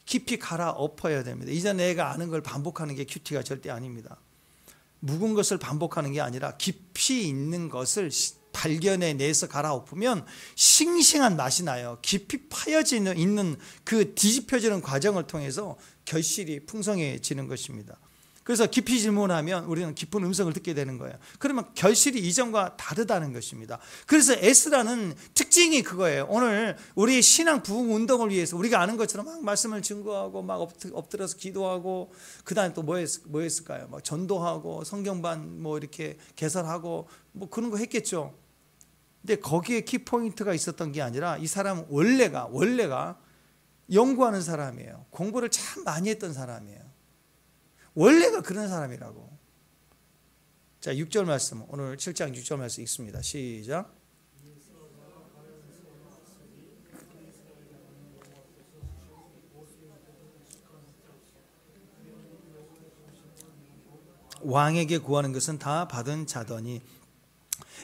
깊이 갈아엎어야 됩니다. 이전에 내가 아는 걸 반복하는 게 큐티가 절대 아닙니다. 묵은 것을 반복하는 게 아니라 깊이 있는 것을 발견해내서 갈아엎으면 싱싱한 맛이 나요. 깊이 파여져 있는 그 뒤집혀지는 과정을 통해서 결실이 풍성해지는 것입니다. 그래서 깊이 질문하면 우리는 깊은 음성을 듣게 되는 거예요. 그러면 결실이 이전과 다르다는 것입니다. 그래서 에스라는 특징이 그거예요. 오늘 우리 신앙 부흥 운동을 위해서 우리가 아는 것처럼 막 말씀을 증거하고 막 엎드려서 기도하고 그다음에 또 뭐 했을까요? 막 전도하고 성경반 뭐 이렇게 개설하고 뭐 그런 거 했겠죠. 근데 거기에 키포인트가 있었던 게 아니라 이 사람은 원래가 연구하는 사람이에요. 공부를 참 많이 했던 사람이에요. 원래가 그런 사람이라고. 자, 6절 말씀, 오늘 7장 6절 말씀 읽습니다. 시작. 왕에게 구하는 것은 다 받은 자더니.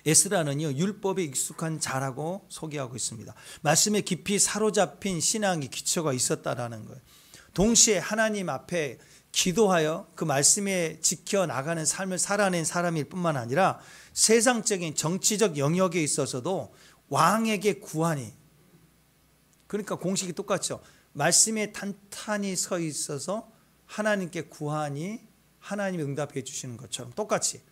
에스라는요, 율법에 익숙한 자라고 소개하고 있습니다. 말씀에 깊이 사로잡힌 신앙의 기초가 있었다라는 거예요. 동시에 하나님 앞에 기도하여 그 말씀에 지켜나가는 삶을 살아낸 사람일 뿐만 아니라 세상적인 정치적 영역에 있어서도 왕에게 구하니, 그러니까 공식이 똑같죠. 말씀에 탄탄히 서 있어서 하나님께 구하니 하나님이 응답해 주시는 것처럼 똑같이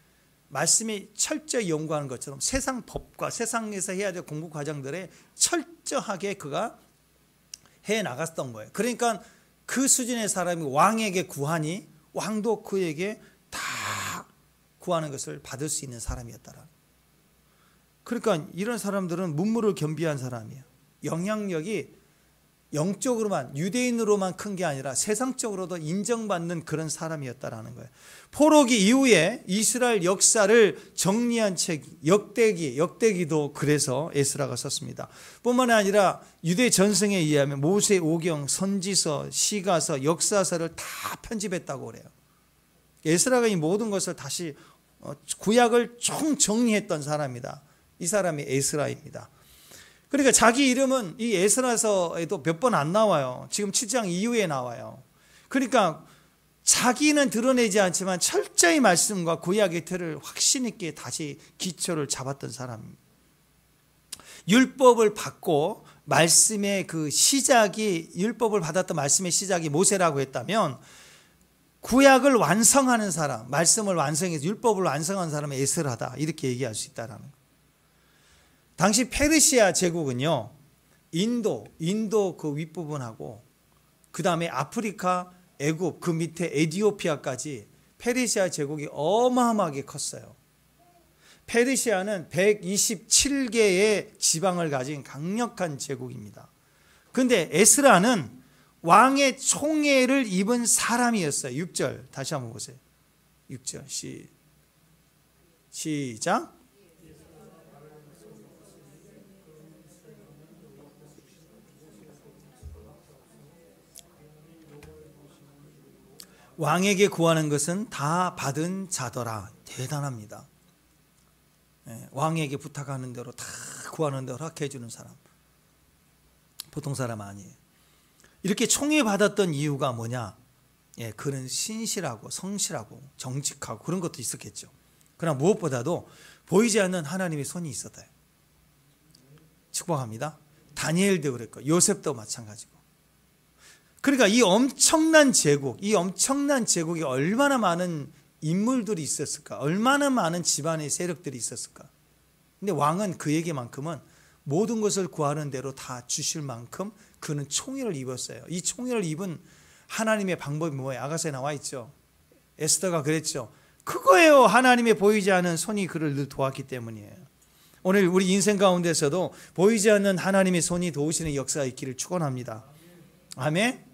말씀이 철저히 연구하는 것처럼 세상 법과 세상에서 해야 될 공부 과정들에 철저하게 그가 해 나갔던 거예요. 그러니까 그 수준의 사람이 왕에게 구하니 왕도 그에게 다 구하는 것을 받을 수 있는 사람이었다라. 그러니까 이런 사람들은 문무를 겸비한 사람이에요. 영향력이 영적으로만, 유대인으로만 큰 게 아니라 세상적으로도 인정받는 그런 사람이었다라는 거예요. 포로기 이후에 이스라엘 역사를 정리한 책 역대기도 그래서 에스라가 썼습니다. 뿐만 아니라 유대 전승에 의하면 모세 오경, 선지서, 시가서, 역사서를 다 편집했다고 그래요. 에스라가 이 모든 것을 다시 구약을 총 정리했던 사람이다. 이 사람이 에스라입니다. 그러니까 자기 이름은 이 에스라서에도 몇 번 안 나와요. 지금 7장 이후에 나와요. 그러니까 자기는 드러내지 않지만 철저히 말씀과 구약의 틀을 확신 있게 다시 기초를 잡았던 사람입니다. 율법을 받고 말씀의 그 시작이, 율법을 받았던 말씀의 시작이 모세라고 했다면 구약을 완성하는 사람, 말씀을 완성해서 율법을 완성한 사람은 에스라다, 이렇게 얘기할 수 있다는 거예요. 당시 페르시아 제국은요, 인도 그 윗부분하고 그 다음에 아프리카, 애굽, 그 밑에 에티오피아까지 페르시아 제국이 어마어마하게 컸어요. 페르시아는 127개의 지방을 가진 강력한 제국입니다. 그런데 에스라는 왕의 총애를 입은 사람이었어요. 6절 다시 한번 보세요. 6절 시작. 왕에게 구하는 것은 다 받은 자더라. 대단합니다. 왕에게 부탁하는 대로 다 구하는 대로 허락해 주는 사람, 보통 사람 아니에요. 이렇게 총애받았던 이유가 뭐냐? 그는 신실하고 성실하고 정직하고 그런 것도 있었겠죠. 그러나 무엇보다도 보이지 않는 하나님의 손이 있었다. 축복합니다. 다니엘도 그랬고 요셉도 마찬가지고. 그러니까 이 엄청난 제국이 얼마나 많은 인물들이 있었을까? 얼마나 많은 집안의 세력들이 있었을까? 근데 왕은 그에게만큼은 모든 것을 구하는 대로 다 주실 만큼 그는 총애를 입었어요. 이 총애를 입은 하나님의 방법이 뭐예요? 아가서에 나와 있죠. 에스더가 그랬죠. 그거예요. 하나님의 보이지 않는 손이 그를 늘 도왔기 때문이에요. 오늘 우리 인생 가운데서도 보이지 않는 하나님의 손이 도우시는 역사가 있기를 축원합니다. 아멘.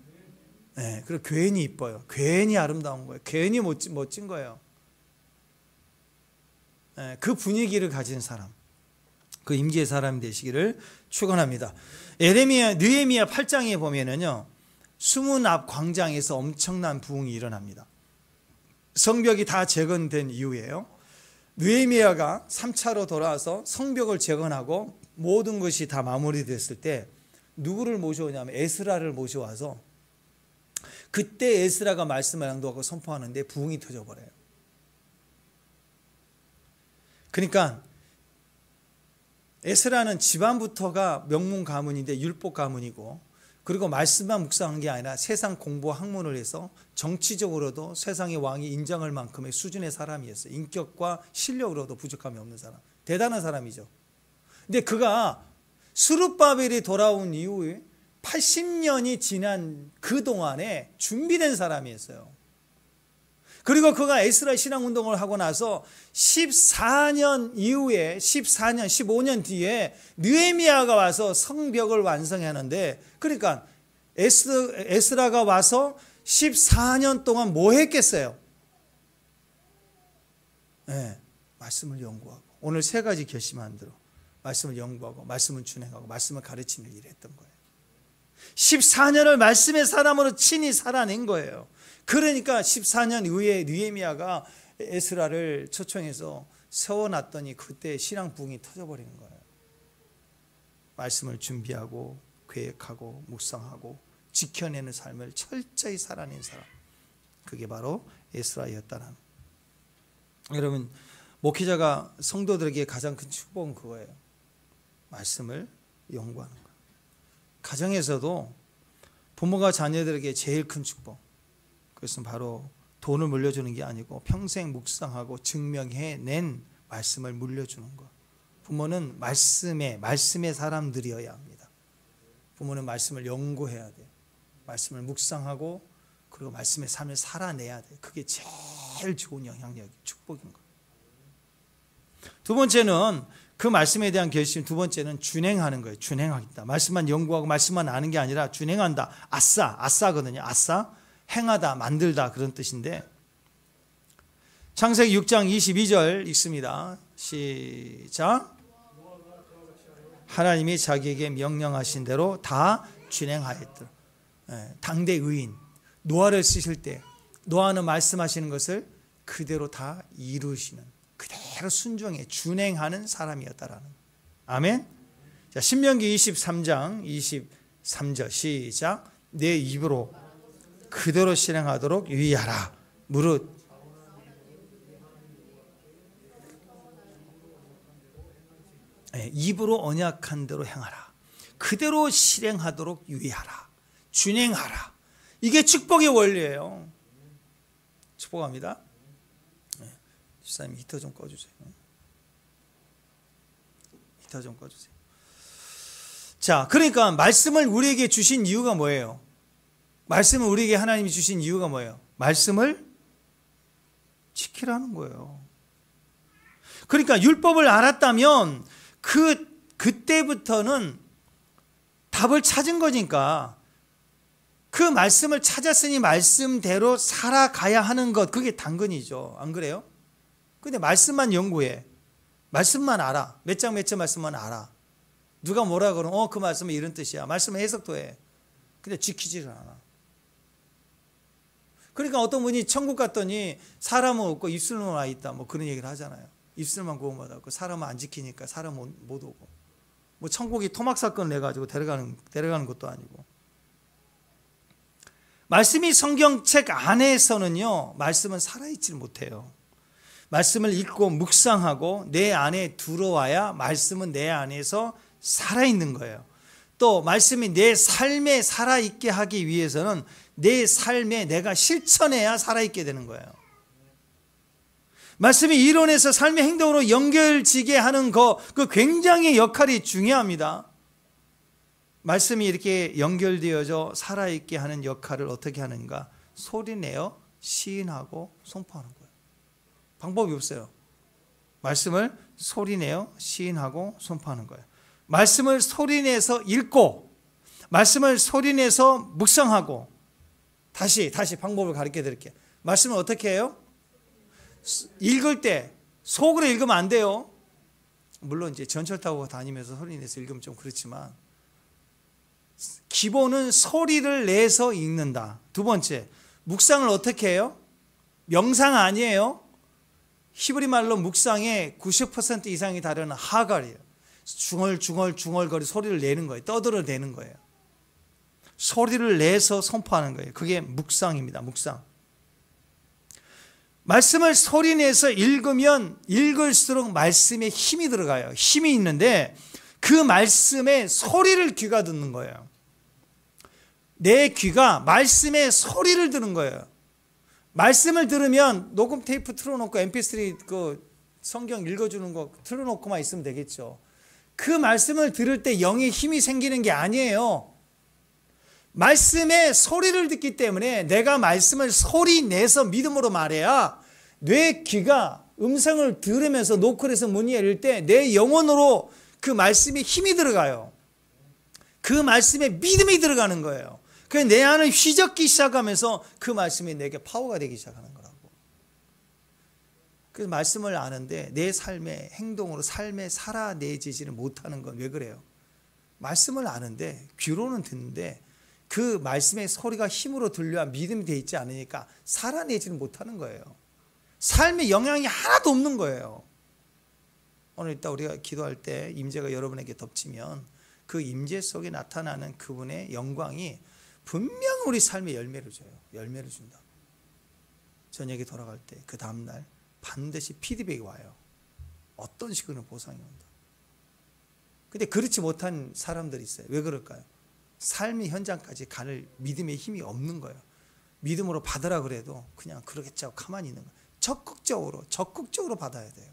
네, 그리고 괜히 이뻐요. 괜히 아름다운 거예요. 괜히 멋진 거예요. 네, 그 분위기를 가진 사람, 그 임재의 사람이 되시기를 축원합니다. 느헤미야 8장에 보면은요, 수문 앞 광장에서 엄청난 부흥이 일어납니다. 성벽이 다 재건된 이후에요, 느헤미야가 3차로 돌아와서 성벽을 재건하고 모든 것이 다 마무리됐을 때 누구를 모셔오냐면 에스라를 모셔와서 그때 에스라가 말씀을 낭독하고 선포하는데 부흥이 터져버려요. 그러니까 에스라는 집안부터가 명문 가문인데 율법 가문이고, 그리고 말씀만 묵상한 게 아니라 세상 공부 학문을 해서 정치적으로도 세상의 왕이 인정할 만큼의 수준의 사람이었어요. 인격과 실력으로도 부족함이 없는 사람, 대단한 사람이죠. 근데 그가 스룹바벨이 돌아온 이후에 80년이 지난 그 동안에 준비된 사람이었어요. 그리고 그가 에스라 신앙운동을 하고 나서 14년 이후에 15년 뒤에 느헤미야가 와서 성벽을 완성하는데, 그러니까 에스라가 와서 14년 동안 뭐 했겠어요? 네, 말씀을 연구하고 오늘 세 가지 결심한 대로 말씀을 연구하고 말씀을 준행하고 말씀을 가르치는 일을 했던 거예요. 14년을 말씀의 사람으로 친히 살아낸 거예요. 그러니까 14년 후에 느헤미야가 에스라를 초청해서 세워놨더니 그때 신앙 부흥이 터져버리는 거예요. 말씀을 준비하고 계획하고 묵상하고 지켜내는 삶을 철저히 살아낸 사람, 그게 바로 에스라였다는. 여러분, 목회자가 성도들에게 가장 큰 축복은 그거예요. 말씀을 연구하는 거예요. 가정에서도 부모가 자녀들에게 제일 큰 축복, 그것은 바로 돈을 물려주는 게 아니고 평생 묵상하고 증명해낸 말씀을 물려주는 것. 부모는 말씀의 사람들이어야 합니다. 부모는 말씀을 연구해야 돼요. 말씀을 묵상하고 그리고 말씀의 삶을 살아내야 돼요. 그게 제일 좋은 영향력, 축복인 거예요. 두 번째는 그 말씀에 대한 결심, 두 번째는 준행하는 거예요. 준행하겠다. 말씀만 연구하고 말씀만 아는 게 아니라 준행한다. 아싸거든요. 아싸, 행하다, 만들다, 그런 뜻인데, 창세기 6장 22절 읽습니다. 시작. 하나님이 자기에게 명령하신 대로 다 준행하였더라. 당대 의인 노아를 쓰실 때 노아는 말씀하시는 것을 그대로 다 이루시는, 그대로 순종해 준행하는 사람이었다라는. 아멘. 자, 신명기 23장 23절 시작. 내 입으로 그대로 실행하도록 유의하라. 무릇 입으로 언약한 대로 행하라. 그대로 실행하도록 유의하라. 준행하라. 이게 축복의 원리예요. 축복합니다. 집사님 히터 좀 꺼주세요. 히터 좀 꺼주세요. 자, 그러니까 말씀을 우리에게 주신 이유가 뭐예요? 말씀을 우리에게 하나님이 주신 이유가 뭐예요? 말씀을 지키라는 거예요. 그러니까 율법을 알았다면 그때부터는 답을 찾은 거니까 그 말씀을 찾았으니 말씀대로 살아가야 하는 것, 그게 당근이죠. 안 그래요? 근데 말씀만 연구해. 말씀만 알아. 몇 장 말씀만 알아. 누가 뭐라 그러면 그 말씀은 이런 뜻이야. 말씀은 해석도 해. 근데 지키지를 않아. 그러니까 어떤 분이 천국 갔더니 사람은 없고 입술만 와 있다, 뭐 그런 얘기를 하잖아요. 입술만 구원받았고 사람은 안 지키니까 사람은 못 오고, 뭐 천국이 토막 사건을 내가지고 데려가는 것도 아니고. 말씀이 성경책 안에서는요, 말씀은 살아있지 못해요. 말씀을 읽고 묵상하고 내 안에 들어와야 말씀은 내 안에서 살아있는 거예요. 또 말씀이 내 삶에 살아있게 하기 위해서는 내 삶에 내가 실천해야 살아있게 되는 거예요. 말씀이 이론에서 삶의 행동으로 연결지게 하는 그 굉장히 역할이 중요합니다. 말씀이 이렇게 연결되어져 살아있게 하는 역할을 어떻게 하는가? 소리내어 시인하고 선포하는 거예요. 방법이 없어요. 말씀을 소리내어 시인하고 선포하는 거예요. 말씀을 소리내서 읽고 말씀을 소리내서 묵상하고. 다시 방법을 가르쳐 드릴게요. 말씀을 어떻게 해요? 읽을 때 속으로 읽으면 안 돼요. 물론 이제 전철 타고 다니면서 소리내서 읽으면 좀 그렇지만 기본은 소리를 내서 읽는다. 두 번째, 묵상을 어떻게 해요? 명상 아니에요. 히브리 말로 묵상의 90% 이상이 다르는 하갈이에요. 중얼거리 소리를 내는 거예요. 떠들어내는 거예요. 소리를 내서 선포하는 거예요. 그게 묵상입니다. 묵상. 말씀을 소리내서 읽으면 읽을수록 말씀에 힘이 들어가요. 힘이 있는데 그 말씀의 소리를 귀가 듣는 거예요. 내 귀가 말씀의 소리를 듣는 거예요. 말씀을 들으면 녹음 테이프 틀어놓고 mp3 그 성경 읽어주는 거 틀어놓고만 있으면 되겠죠. 그 말씀을 들을 때 영의 힘이 생기는 게 아니에요. 말씀의 소리를 듣기 때문에 내가 말씀을 소리 내서 믿음으로 말해야 내 귀가 음성을 들으면서 노크에서 문이 열릴 때 내 영혼으로 그 말씀에 힘이 들어가요. 그 말씀에 믿음이 들어가는 거예요. 그래서 내 안을 휘젓기 시작하면서 그 말씀이 내게 파워가 되기 시작하는 거라고. 그래서 말씀을 아는데 내 삶의 행동으로 삶에 살아내지지를 못하는 건 왜 그래요? 말씀을 아는데 귀로는 듣는데 그 말씀의 소리가 힘으로 들려야 믿음이 돼 있지 않으니까 살아내지는 못하는 거예요. 삶에 영향이 하나도 없는 거예요. 오늘 이따 우리가 기도할 때 임재가 여러분에게 덮치면 그 임재 속에 나타나는 그분의 영광이 분명 우리 삶에 열매를 줘요. 열매를 준다. 저녁에 돌아갈 때 그 다음날 반드시 피드백이 와요. 어떤 식으로 보상이 온다. 근데 그렇지 못한 사람들이 있어요. 왜 그럴까요? 삶의 현장까지 갈 믿음의 힘이 없는 거예요. 믿음으로 받으라 그래도 그냥 그러겠지 하고 가만히 있는 거예요. 적극적으로 받아야 돼요.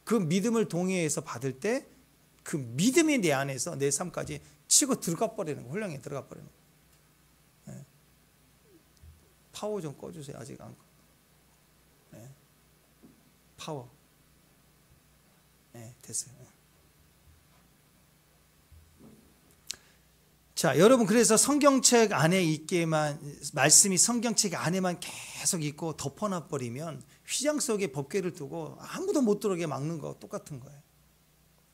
그 믿음을 동의해서 받을 때 그 믿음이 내 안에서 내 삶까지 치고 들어가 버리는 거예요. 홀령에 들어가 버리는 거예요. 네. 파워 좀 꺼주세요. 아직 안. 네. 파워. 네, 됐어요. 자, 여러분, 그래서 성경책 안에 있게만, 말씀이 성경책 안에만 계속 있고 덮어놔 버리면 휘장 속에 법궤를 두고 아무도 못 들어오게 막는 거 똑같은 거예요.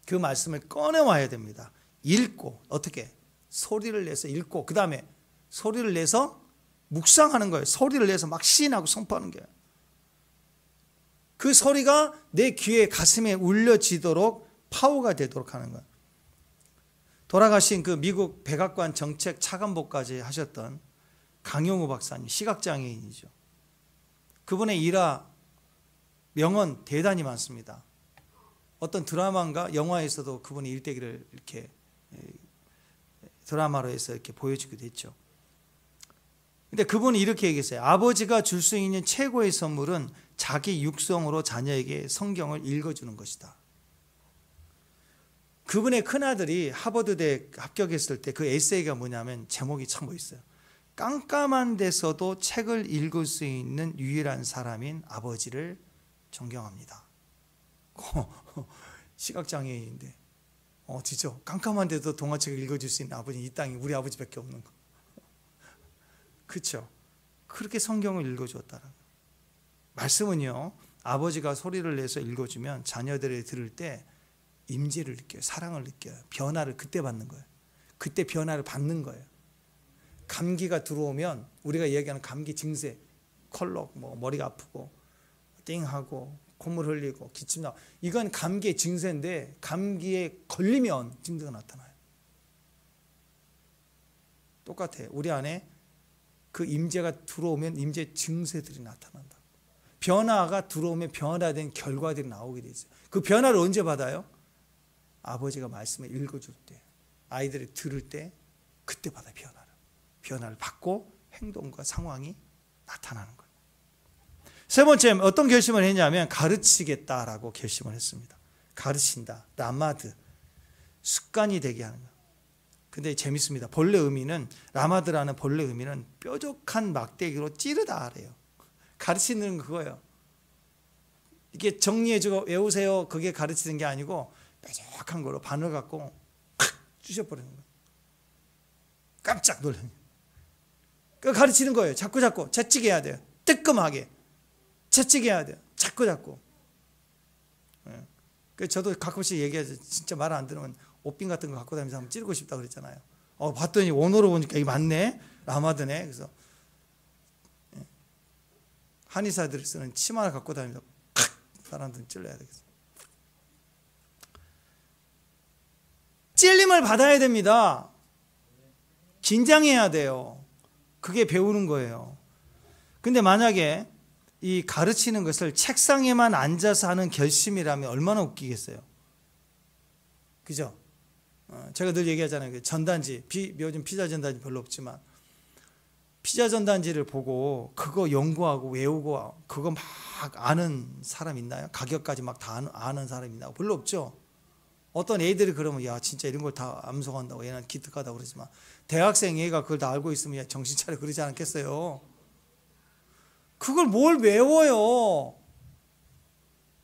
그 말씀을 꺼내와야 됩니다. 읽고, 어떻게? 소리를 내서 읽고, 그 다음에 소리를 내서 묵상하는 거예요. 소리를 내서 막 시인하고 선포하는 거예요. 그 소리가 내 귀에 가슴에 울려지도록 파워가 되도록 하는 거예요. 돌아가신 그 미국 백악관 정책 차관보까지 하셨던 강용우 박사님, 시각장애인이죠. 그분의 일화, 명언 대단히 많습니다. 어떤 드라마인가 영화에서도 그분의 일대기를 이렇게 드라마로 해서 이렇게 보여주기도 했죠. 근데 그분이 이렇게 얘기했어요. 아버지가 줄 수 있는 최고의 선물은 자기 육성으로 자녀에게 성경을 읽어주는 것이다. 그분의 큰아들이 하버드대 합격했을 때 그 에세이가 뭐냐면 제목이 참 멋있어요. 깜깜한 데서도 책을 읽을 수 있는 유일한 사람인 아버지를 존경합니다. 시각장애인인데 진짜 깜깜한 데도 동화책을 읽어줄 수 있는 아버지, 이 땅에 우리 아버지밖에 없는 거. 그렇죠? 그렇게 성경을 읽어주었다라고. 말씀은요, 아버지가 소리를 내서 읽어주면 자녀들이 들을 때 임재를 느껴요. 사랑을 느껴요. 변화를 그때 받는 거예요. 그때 변화를 받는 거예요. 감기가 들어오면 우리가 얘기하는 감기 증세, 컬럭, 머리가 아프고 띵하고 콧물 흘리고 기침 나고, 이건 감기의 증세인데 감기에 걸리면 증세가 나타나요. 똑같아요. 우리 안에 그 임재가 들어오면 임재 증세들이 나타난다. 변화가 들어오면 변화된 결과들이 나오게 돼 있어요. 그 변화를 언제 받아요? 아버지가 말씀을 읽어줄 때, 아이들이 들을 때, 그때 받아요. 변화를 받고 행동과 상황이 나타나는 거예요. 세 번째, 어떤 결심을 했냐면 가르치겠다라고 결심을 했습니다. 가르친다. 라마드. 습관이 되게 하는 거예요. 근데 재밌습니다. 본래 의미는, 라마드라는 본래 의미는 뾰족한 막대기로 찌르다래요. 가르치는 그거예요. 이게 정리해주고 외우세요. 그게 가르치는 게 아니고 뾰족한 거로 바늘 갖고 팍 쑤셔버리는 거예요. 깜짝 놀라요. 그 가르치는 거예요. 자꾸 채찍 해야 돼요. 뜨끔하게 채찍 해야 돼요. 자꾸. 그 저도 가끔씩 얘기하죠. 진짜 말 안 들으면 옷빈 같은 거 갖고 다니면서 한번 찌르고 싶다 그랬잖아요. 봤더니 원어로 보니까 이게 맞네. 라마드네. 그래서 한의사들이 쓰는 치마를 갖고 다니면서 팍 사람들은 찔러야 되겠어요. 찔림을 받아야 됩니다. 긴장해야 돼요. 그게 배우는 거예요. 근데 만약에 이 가르치는 것을 책상에만 앉아서 하는 결심이라면 얼마나 웃기겠어요. 그죠? 제가 늘 얘기하잖아요. 전단지, 요즘 피자 전단지 별로 없지만 피자 전단지를 보고 그거 연구하고 외우고 그거 막 아는 사람 있나요? 가격까지 막 다 아는 사람 있나요? 별로 없죠. 어떤 애들이 그러면 야 진짜 이런 걸 다 암송한다고, 얘는 기특하다고 그러지만 대학생 애가 그걸 다 알고 있으면 정신 차려 그러지 않겠어요? 그걸 뭘 외워요?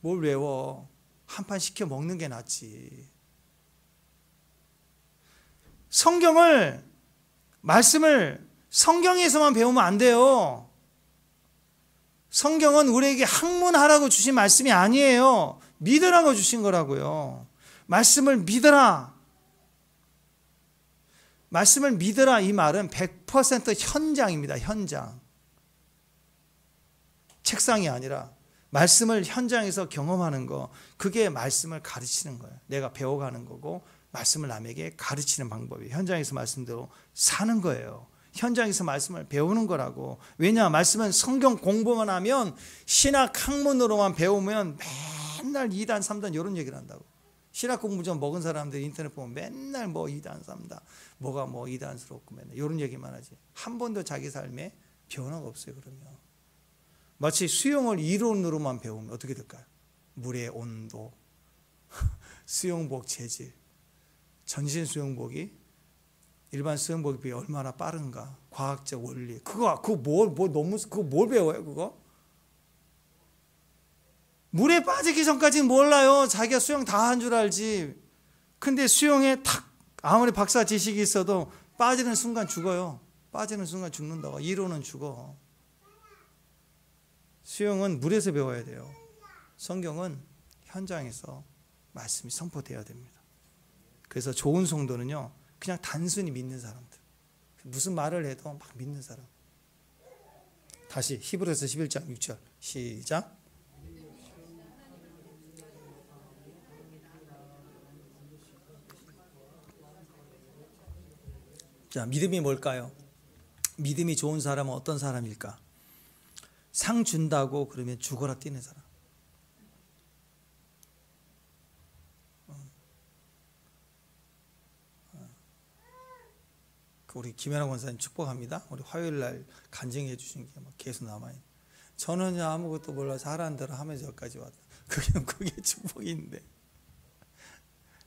뭘 외워? 한 판 시켜 먹는 게 낫지. 성경을 말씀을 성경에서만 배우면 안 돼요. 성경은 우리에게 학문하라고 주신 말씀이 아니에요. 믿으라고 주신 거라고요. 말씀을 믿으라. 말씀을 믿으라 이 말은 100% 현장입니다. 현장. 책상이 아니라 말씀을 현장에서 경험하는 거, 그게 말씀을 가르치는 거예요. 내가 배워가는 거고 말씀을 남에게 가르치는 방법이 현장에서 말씀대로 사는 거예요. 현장에서 말씀을 배우는 거라고. 왜냐? 말씀은 성경 공부만 하면 신학 학문으로만 배우면 맨날 2단 3단 이런 얘기를 한다고. 신학 공부 좀 먹은 사람들 인터넷 보면 맨날 뭐 2단 3단 뭐가 뭐 2단스럽고 맨날 이런 얘기만 하지. 한 번도 자기 삶에 변화가 없어요. 그러면 마치 수영을 이론으로만 배우면 어떻게 될까요? 물의 온도, 수영복 재질, 전신 수영복이 일반 수영복에 비해 얼마나 빠른가, 과학적 원리, 그거 뭘 배워요? 그거 물에 빠지기 전까지는 몰라요. 자기가 수영 다 한 줄 알지. 근데 수영에 탁 아무리 박사 지식이 있어도 빠지는 순간 죽어요. 빠지는 순간 죽는다고. 이론은 죽어. 수영은 물에서 배워야 돼요. 성경은 현장에서 말씀이 선포되어야 됩니다. 그래서 좋은 성도는요, 그냥 단순히 믿는 사람들, 무슨 말을 해도 막 믿는 사람. 다시 히브리서 11장 6절 시작. 자, 믿음이 뭘까요? 믿음이 좋은 사람은 어떤 사람일까? 상 준다고 그러면 죽어라 뛰는 사람. 우리 김연아 권사님 축복합니다. 우리 화요일 날 간증해 주신 게 막 계속 남아있는. 저는 아무것도 몰라서 하라는 대로 하면서 여기까지 왔다. 그게 축복인데.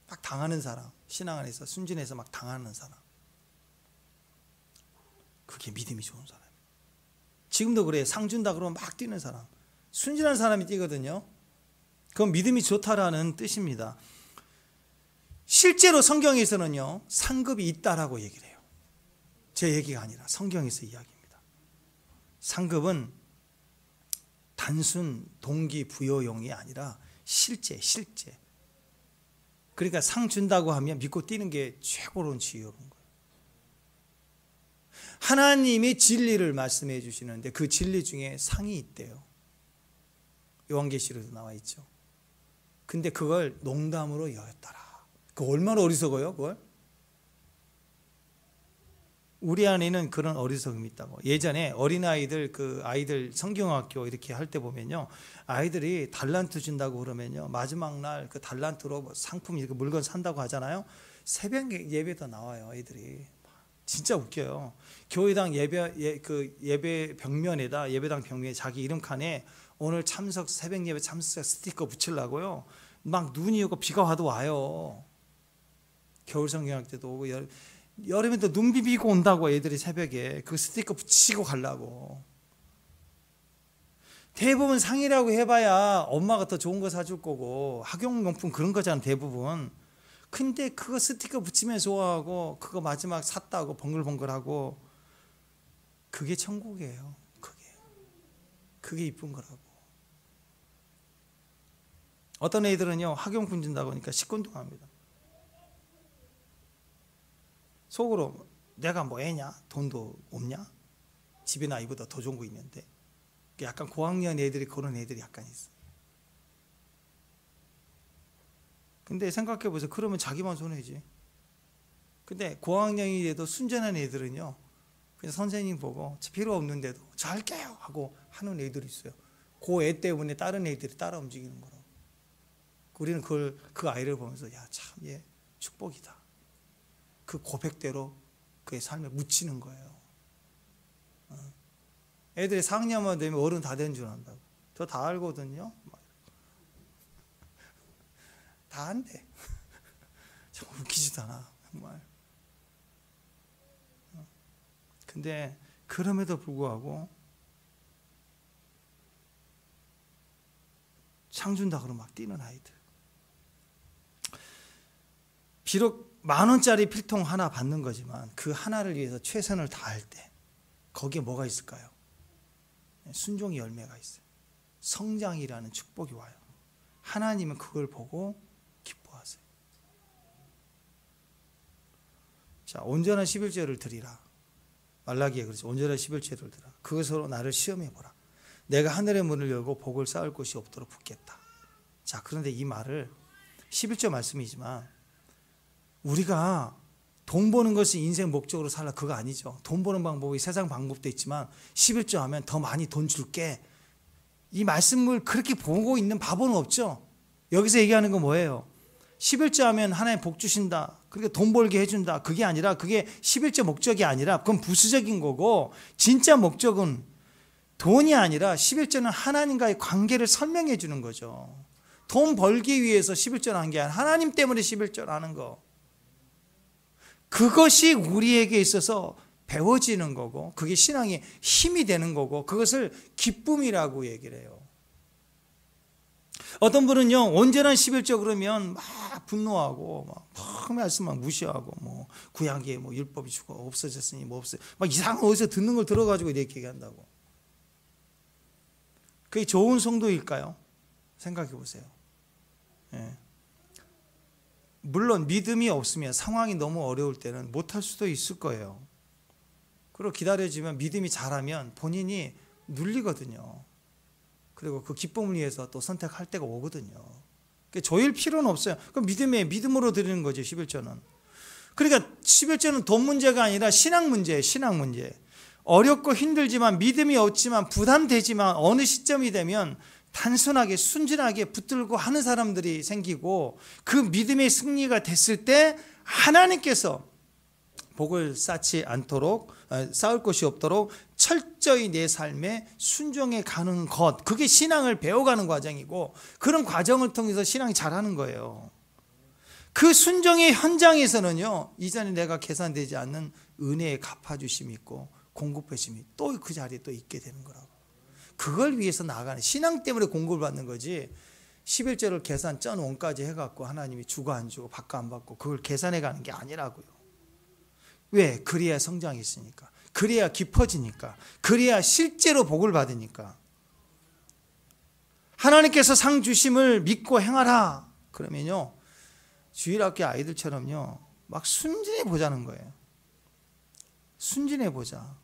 막 당하는 사람, 신앙 안에서 순진해서 막 당하는 사람, 그게 믿음이 좋은 사람. 지금도 그래. 상 준다 그러면 막 뛰는 사람, 순진한 사람이 뛰거든요. 그건 믿음이 좋다라는 뜻입니다. 실제로 성경에서는요, 상급이 있다라고 얘기를 해요. 제 얘기가 아니라 성경에서 이야기입니다. 상급은 단순 동기부여용이 아니라 실제. 그러니까 상 준다고 하면 믿고 뛰는 게 최고로운 지혜로운 거예요. 하나님이 진리를 말씀해 주시는데 그 진리 중에 상이 있대요. 요한계시록에도 나와 있죠. 근데 그걸 농담으로 여겼더라. 그 얼마나 어리석어요, 그걸? 우리 안에는 그런 어리석음이 있다고. 예전에 어린아이들, 아이들 성경학교 이렇게 할 때 보면요, 아이들이 달란트 준다고 그러면요, 마지막 날 그 달란트로 뭐 상품 이렇게 물건 산다고 하잖아요. 새벽 예배도 나와요, 아이들이. 진짜 웃겨요. 교회당 예배 벽면에다, 예배당 벽면에 자기 이름 칸에 오늘 새벽 예배 참석 스티커 붙이려고요. 막 눈이 오고 비가 와도 와요. 겨울 성경학 때도 오고 여름에도 눈 비비고 온다고. 애들이 새벽에 그 스티커 붙이고 가려고. 대부분 상이라고 해봐야 엄마가 더 좋은 거 사줄 거고 학용용품 그런 거잖아, 대부분. 근데 그거 스티커 붙이면 좋아하고 그거 마지막 샀다고 번글번글하고, 그게 천국이에요. 그게 이쁜 거라고. 어떤 애들은요, 학용품 준다고 하니까 시큰둥합니다. 속으로 내가 뭐 애냐? 돈도 없냐? 집에 나이보다 더 좋은 거 있는데. 약간 고학년 애들이, 그런 애들이 약간 있어. 근데 생각해보세요. 그러면 자기만 손해지. 근데 고학년이 돼도 순전한 애들은요, 그냥 선생님 보고 필요 없는데도 저 할게요 하고 하는 애들이 있어요. 그 애 때문에 다른 애들이 따라 움직이는 거라고. 우리는 그 아이를 보면서 야, 참 얘 축복이다. 그 고백대로 그의 삶에 묻히는 거예요. 애들이 4학년만 되면 어른 다 된 줄 안다고. 저 다 알거든요. 다 한대. 정말 웃기지도 않아, 정말. 근데 그럼에도 불구하고 상 준다 그러면 막 뛰는 아이들. 비록 10,000원짜리 필통 하나 받는 거지만 그 하나를 위해서 최선을 다할 때 거기에 뭐가 있을까요? 순종의 열매가 있어요. 성장이라는 축복이 와요. 하나님은 그걸 보고 기뻐하세요. 자, 온전한 11조를 드리라. 말라기에 그렇죠. 온전한 11조를 드리라. 그것으로 나를 시험해 보라. 내가 하늘의 문을 열고 복을 쌓을 곳이 없도록 붓겠다. 자, 그런데 이 말을 11조 말씀이지만 우리가 돈 버는 것이 인생 목적으로 살라 그거 아니죠. 돈 버는 방법이 세상 방법도 있지만 11조 하면 더 많이 돈 줄게. 이 말씀을 그렇게 보고 있는 바보는 없죠. 여기서 얘기하는 건 뭐예요? 11조 하면 하나님 복 주신다. 그러니까 돈 벌게 해준다. 그게 아니라 그게 11조 목적이 아니라 그건 부수적인 거고 진짜 목적은 돈이 아니라 11조는 하나님과의 관계를 설명해 주는 거죠. 돈 벌기 위해서 11조를 한 게 아니라 하나님 때문에 11조를 하는 거. 그것이 우리에게 있어서 배워지는 거고 그게 신앙의 힘이 되는 거고 그것을 기쁨이라고 얘기를 해요. 어떤 분은요 온전한 11조 그러면 막 분노하고 막 말씀 막 무시하고 뭐 구약에 뭐 율법이 주고 없어졌으니 뭐 없어요. 막 이상한 어디서 듣는 걸 들어가지고 이렇게 얘기한다고. 그게 좋은 성도일까요? 생각해 보세요. 예. 물론 믿음이 없으면 상황이 너무 어려울 때는 못할 수도 있을 거예요. 그리고 기다려지면 믿음이 잘하면 본인이 눌리거든요. 그리고 그 기쁨을 위해서 또 선택할 때가 오거든요. 조일 필요는 없어요. 그럼 믿음으로 드리는 거죠. 11조는. 그러니까 11조는 돈 문제가 아니라 신앙 문제예요. 신앙 문제. 어렵고 힘들지만 믿음이 없지만 부담되지만 어느 시점이 되면 단순하게 순진하게 붙들고 하는 사람들이 생기고 그 믿음의 승리가 됐을 때 하나님께서 복을 쌓지 않도록 쌓을 것이 없도록 철저히 내 삶에 순종해 가는 것 그게 신앙을 배워가는 과정이고 그런 과정을 통해서 신앙이 자라는 거예요. 그 순종의 현장에서는요 이전에 내가 계산되지 않는 은혜의 갚아주심이 있고 공급해심이 또 그 자리에 또 있게 되는 거라고. 그걸 위해서 나아가는 신앙 때문에 공급을 받는 거지 11조를 계산 전 원까지 해갖고 하나님이 주고 안 주고 받고 안 받고 그걸 계산해 가는 게 아니라고요. 왜? 그래야 성장이 있으니까 그래야 깊어지니까 그래야 실제로 복을 받으니까 하나님께서 상 주심을 믿고 행하라 그러면요 주일학교 아이들처럼요 막 순진해 보자는 거예요. 순진해 보자.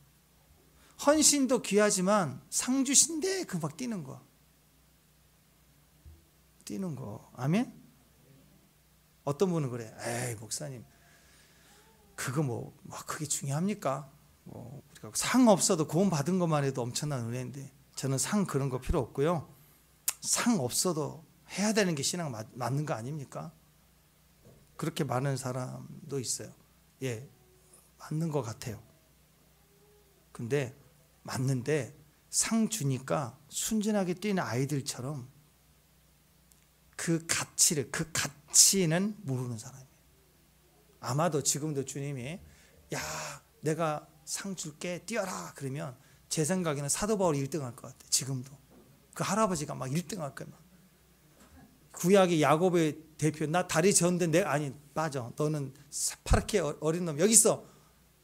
헌신도 귀하지만 상 주신데 그 막 뛰는 거. 뛰는 거. 아멘? 어떤 분은 그래. 에이 목사님 그거 뭐 그게 중요합니까? 뭐 우리가 상 없어도 구원 받은 것만 해도 엄청난 은혜인데 저는 상 그런 거 필요 없고요. 상 없어도 해야 되는 게 신앙 맞는 거 아닙니까? 그렇게 많은 사람도 있어요. 예, 맞는 것 같아요. 근데 맞는데 상 주니까 순진하게 뛰는 아이들처럼 그 가치는 모르는 사람이에요. 아마도 지금도 주님이 야 내가 상 줄게 뛰어라 그러면 제 생각에는 사도 바울이 1등 할 것 같아요. 지금도 그 할아버지가 막 1등 할 거예요. 구약의 야곱의 대표 나 다리 저었는데 아니 빠져 너는 파랗게 어린 놈 여기 있어.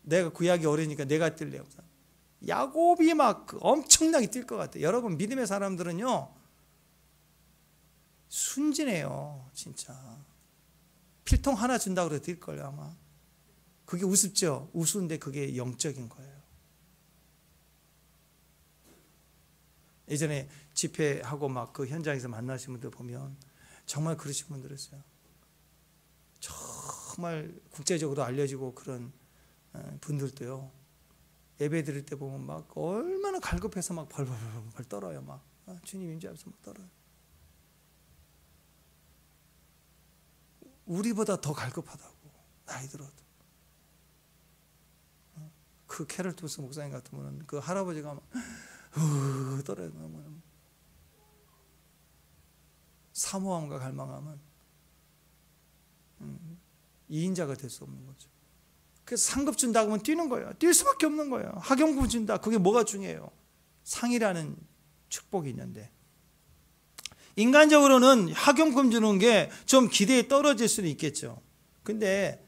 내가 구약이 어리니까 내가 뛸래요. 야곱이 막 엄청나게 뛸 것 같아요. 여러분 믿음의 사람들은요 순진해요. 진짜 필통 하나 준다고 그래도 뛸걸요 아마. 그게 우습죠. 우스운데 그게 영적인 거예요. 예전에 집회하고 막 그 현장에서 만나신 분들 보면 정말 그러신 분들 있어요. 정말 국제적으로 알려지고 그런 분들도요 예배 드릴 때 보면 막 얼마나 갈급해서 막 벌벌벌 떨어요. 막 주님 임재하면서 막 떨어요. 우리보다 더 갈급하다고 나이 들어도. 그 캐럴 투스 목사님 같으면 그 할아버지가 막 떨어요. 사모함과 갈망함은 2인자가 될 수 없는 거죠. 그래서 상급 준다고 하면 뛰는 거예요. 뛸 수밖에 없는 거예요. 학용금 준다. 그게 뭐가 중요해요? 상이라는 축복이 있는데 인간적으로는 학용금 주는 게 좀 기대에 떨어질 수는 있겠죠. 근데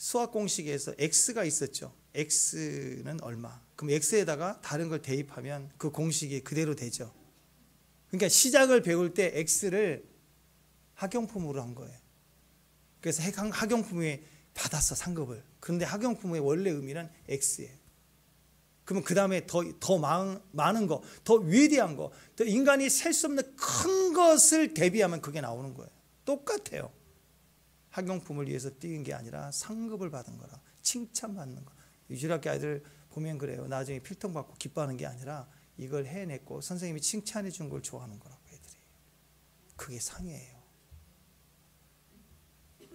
수학 공식에서 x가 있었죠. x는 얼마. 그럼 x에다가 다른 걸 대입하면 그 공식이 그대로 되죠. 그러니까 시작을 배울 때 x를 학용품으로 한 거예요. 그래서 학용품에 받았어, 상급을. 그런데 학용품의 원래 의미는 x예요. 그러면 그 다음에 더 많은 거, 더 위대한 거, 더 인간이 셀 수 없는 큰 것을 대비하면 그게 나오는 거예요. 똑같아요. 학용품을 위해서 뛰는 게 아니라 상급을 받은 거라. 칭찬받는 거. 유일하게 아이들 보면 그래요. 나중에 필통 받고 기뻐하는 게 아니라 이걸 해냈고 선생님이 칭찬해 준 걸 좋아하는 거라고 애들이. 그게 상이에요.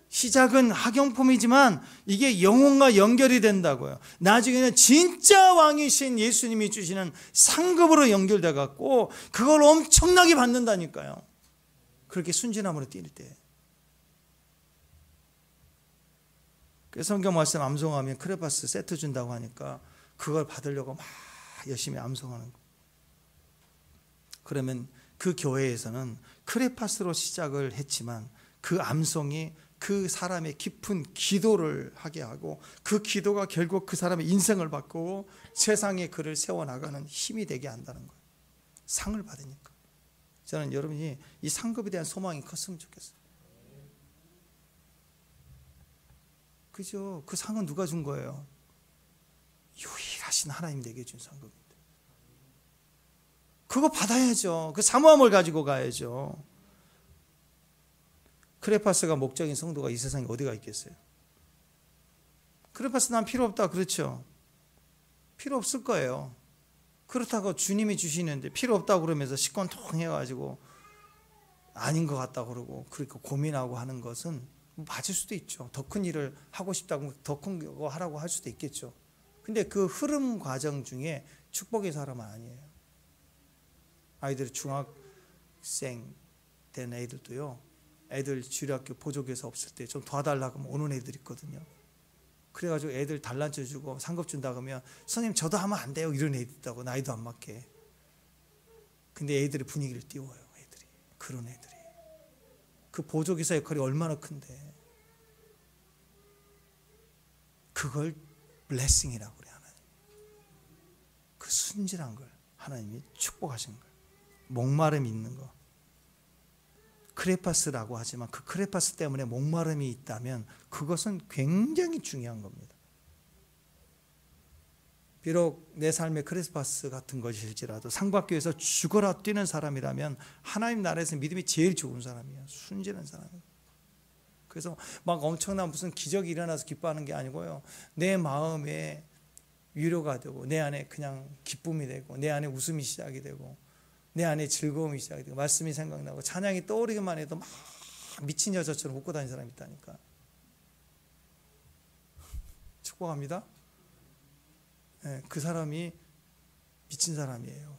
시작은 학용품이지만 이게 영혼과 연결이 된다고요. 나중에는 진짜 왕이신 예수님이 주시는 상급으로 연결돼 갖고 그걸 엄청나게 받는다니까요. 그렇게 순진함으로 뛸 때. 그래서 성경 말씀 암송하면 크레파스 세트 준다고 하니까 그걸 받으려고 막 열심히 암송하는 거. 그러면 그 교회에서는 크레파스로 시작을 했지만 그 암송이 그 사람의 깊은 기도를 하게 하고 그 기도가 결국 그 사람의 인생을 바꾸고 세상에 그를 세워나가는 힘이 되게 한다는 거예요. 상을 받으니까. 저는 여러분이 이 상급에 대한 소망이 컸으면 좋겠어요. 그죠? 그 상은 누가 준 거예요? 유일하신 하나님 내게 준 상급입니다. 그거 받아야죠. 그 사모함을 가지고 가야죠. 크레파스가 목적인 성도가 이 세상에 어디가 있겠어요? 크레파스 난 필요 없다 그렇죠? 필요 없을 거예요. 그렇다고 주님이 주시는데 필요 없다고 그러면서 시건통해가지고 아닌 것 같다고 그러고 그렇게 고민하고 하는 것은 맞을 수도 있죠. 더 큰 일을 하고 싶다고 더 큰 거 하라고 할 수도 있겠죠. 근데 그 흐름 과정 중에 축복의 사람은 아니에요. 아이들 중학생 된 애들도요. 애들 주일학교 보조교사 없을 때 좀 도와달라고 하면 오는 애들 있거든요. 그래가지고 애들 달란트 주고 상급 준다 그러면 선생님 저도 하면 안 돼요 이런 애들 있다고. 나이도 안 맞게. 근데 애들이 분위기를 띄워요. 애들이. 그런 애들이. 그 보조교사 역할이 얼마나 큰데 그걸 블레싱이라고 그래 하나님. 그 순진한 걸 하나님이 축복하신 거예요. 목마름이 있는 거. 크레파스라고 하지만 그 크레파스 때문에 목마름이 있다면 그것은 굉장히 중요한 겁니다. 비록 내 삶의 크레파스 같은 것일지라도 상 받기 위해서 죽어라 뛰는 사람이라면 하나님 나라에서 믿음이 제일 좋은 사람이에요. 순진한 사람이에요. 그래서 막 엄청난 무슨 기적이 일어나서 기뻐하는 게 아니고요. 내 마음에 위로가 되고 내 안에 그냥 기쁨이 되고 내 안에 웃음이 시작이 되고 내 안에 즐거움이 시작이 되고 말씀이 생각나고 찬양이 떠오르기만 해도 막 미친 여자처럼 웃고 다니는 사람이 있다니까. 축복합니다. 네, 그 사람이 미친 사람이에요.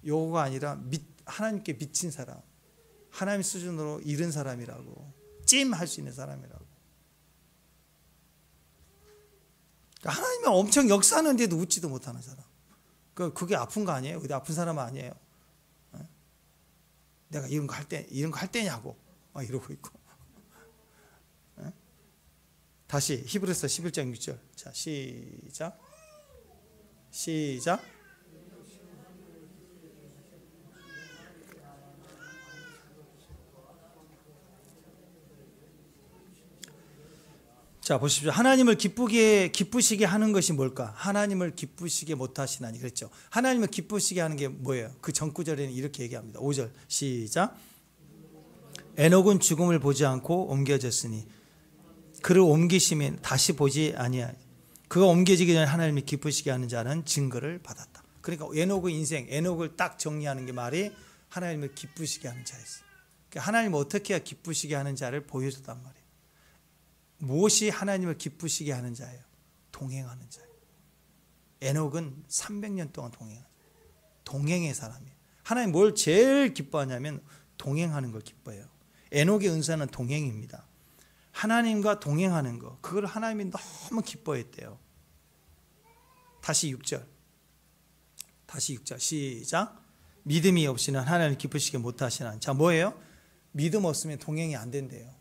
요거가 아니라 하나님께 미친 사람, 하나님 수준으로 이른 사람이라고, 찜할 수 있는 사람이라고. 하나님은 엄청 역사하는데도 웃지도 못하는 사람. 그게 아픈 거 아니에요? 근데 아픈 사람은 아니에요. 내가 이런 거 할 때냐고 이러고 있고. 다시 히브리서 11장 6절. 자, 시작. 자, 보십시오. 하나님을 기쁘시게 하는 것이 뭘까? 하나님을 기쁘시게 못하시나니 그랬죠. 하나님을 기쁘시게 하는 게 뭐예요? 그 전구절에는 이렇게 얘기합니다. 5절 시작. 에녹은 죽음을 보지 않고 옮겨졌으니 그를 옮기시면 다시 보지 아니하니 그가 옮겨지기 전에 하나님이 기쁘시게 하는 자는 증거를 받았다. 그러니까 에녹의 인생, 에녹을 딱 정리하는 게 말이 하나님을 기쁘시게 하는 자였어요. 그러니까 하나님을 어떻게 해야 기쁘시게 하는 자를 보여줬단 말이에요. 무엇이 하나님을 기쁘시게 하는 자예요? 동행하는 자예요. 에녹은 300년 동안 동행의 사람이에요. 하나님 뭘 제일 기뻐하냐면 동행하는 걸 기뻐해요. 에녹의 은사는 동행입니다. 하나님과 동행하는 거, 그걸 하나님이 너무 기뻐했대요. 다시 6절 시작. 믿음이 없이는 하나님을 기쁘시게 못하시나. 자, 뭐예요? 믿음 없으면 동행이 안 된대요.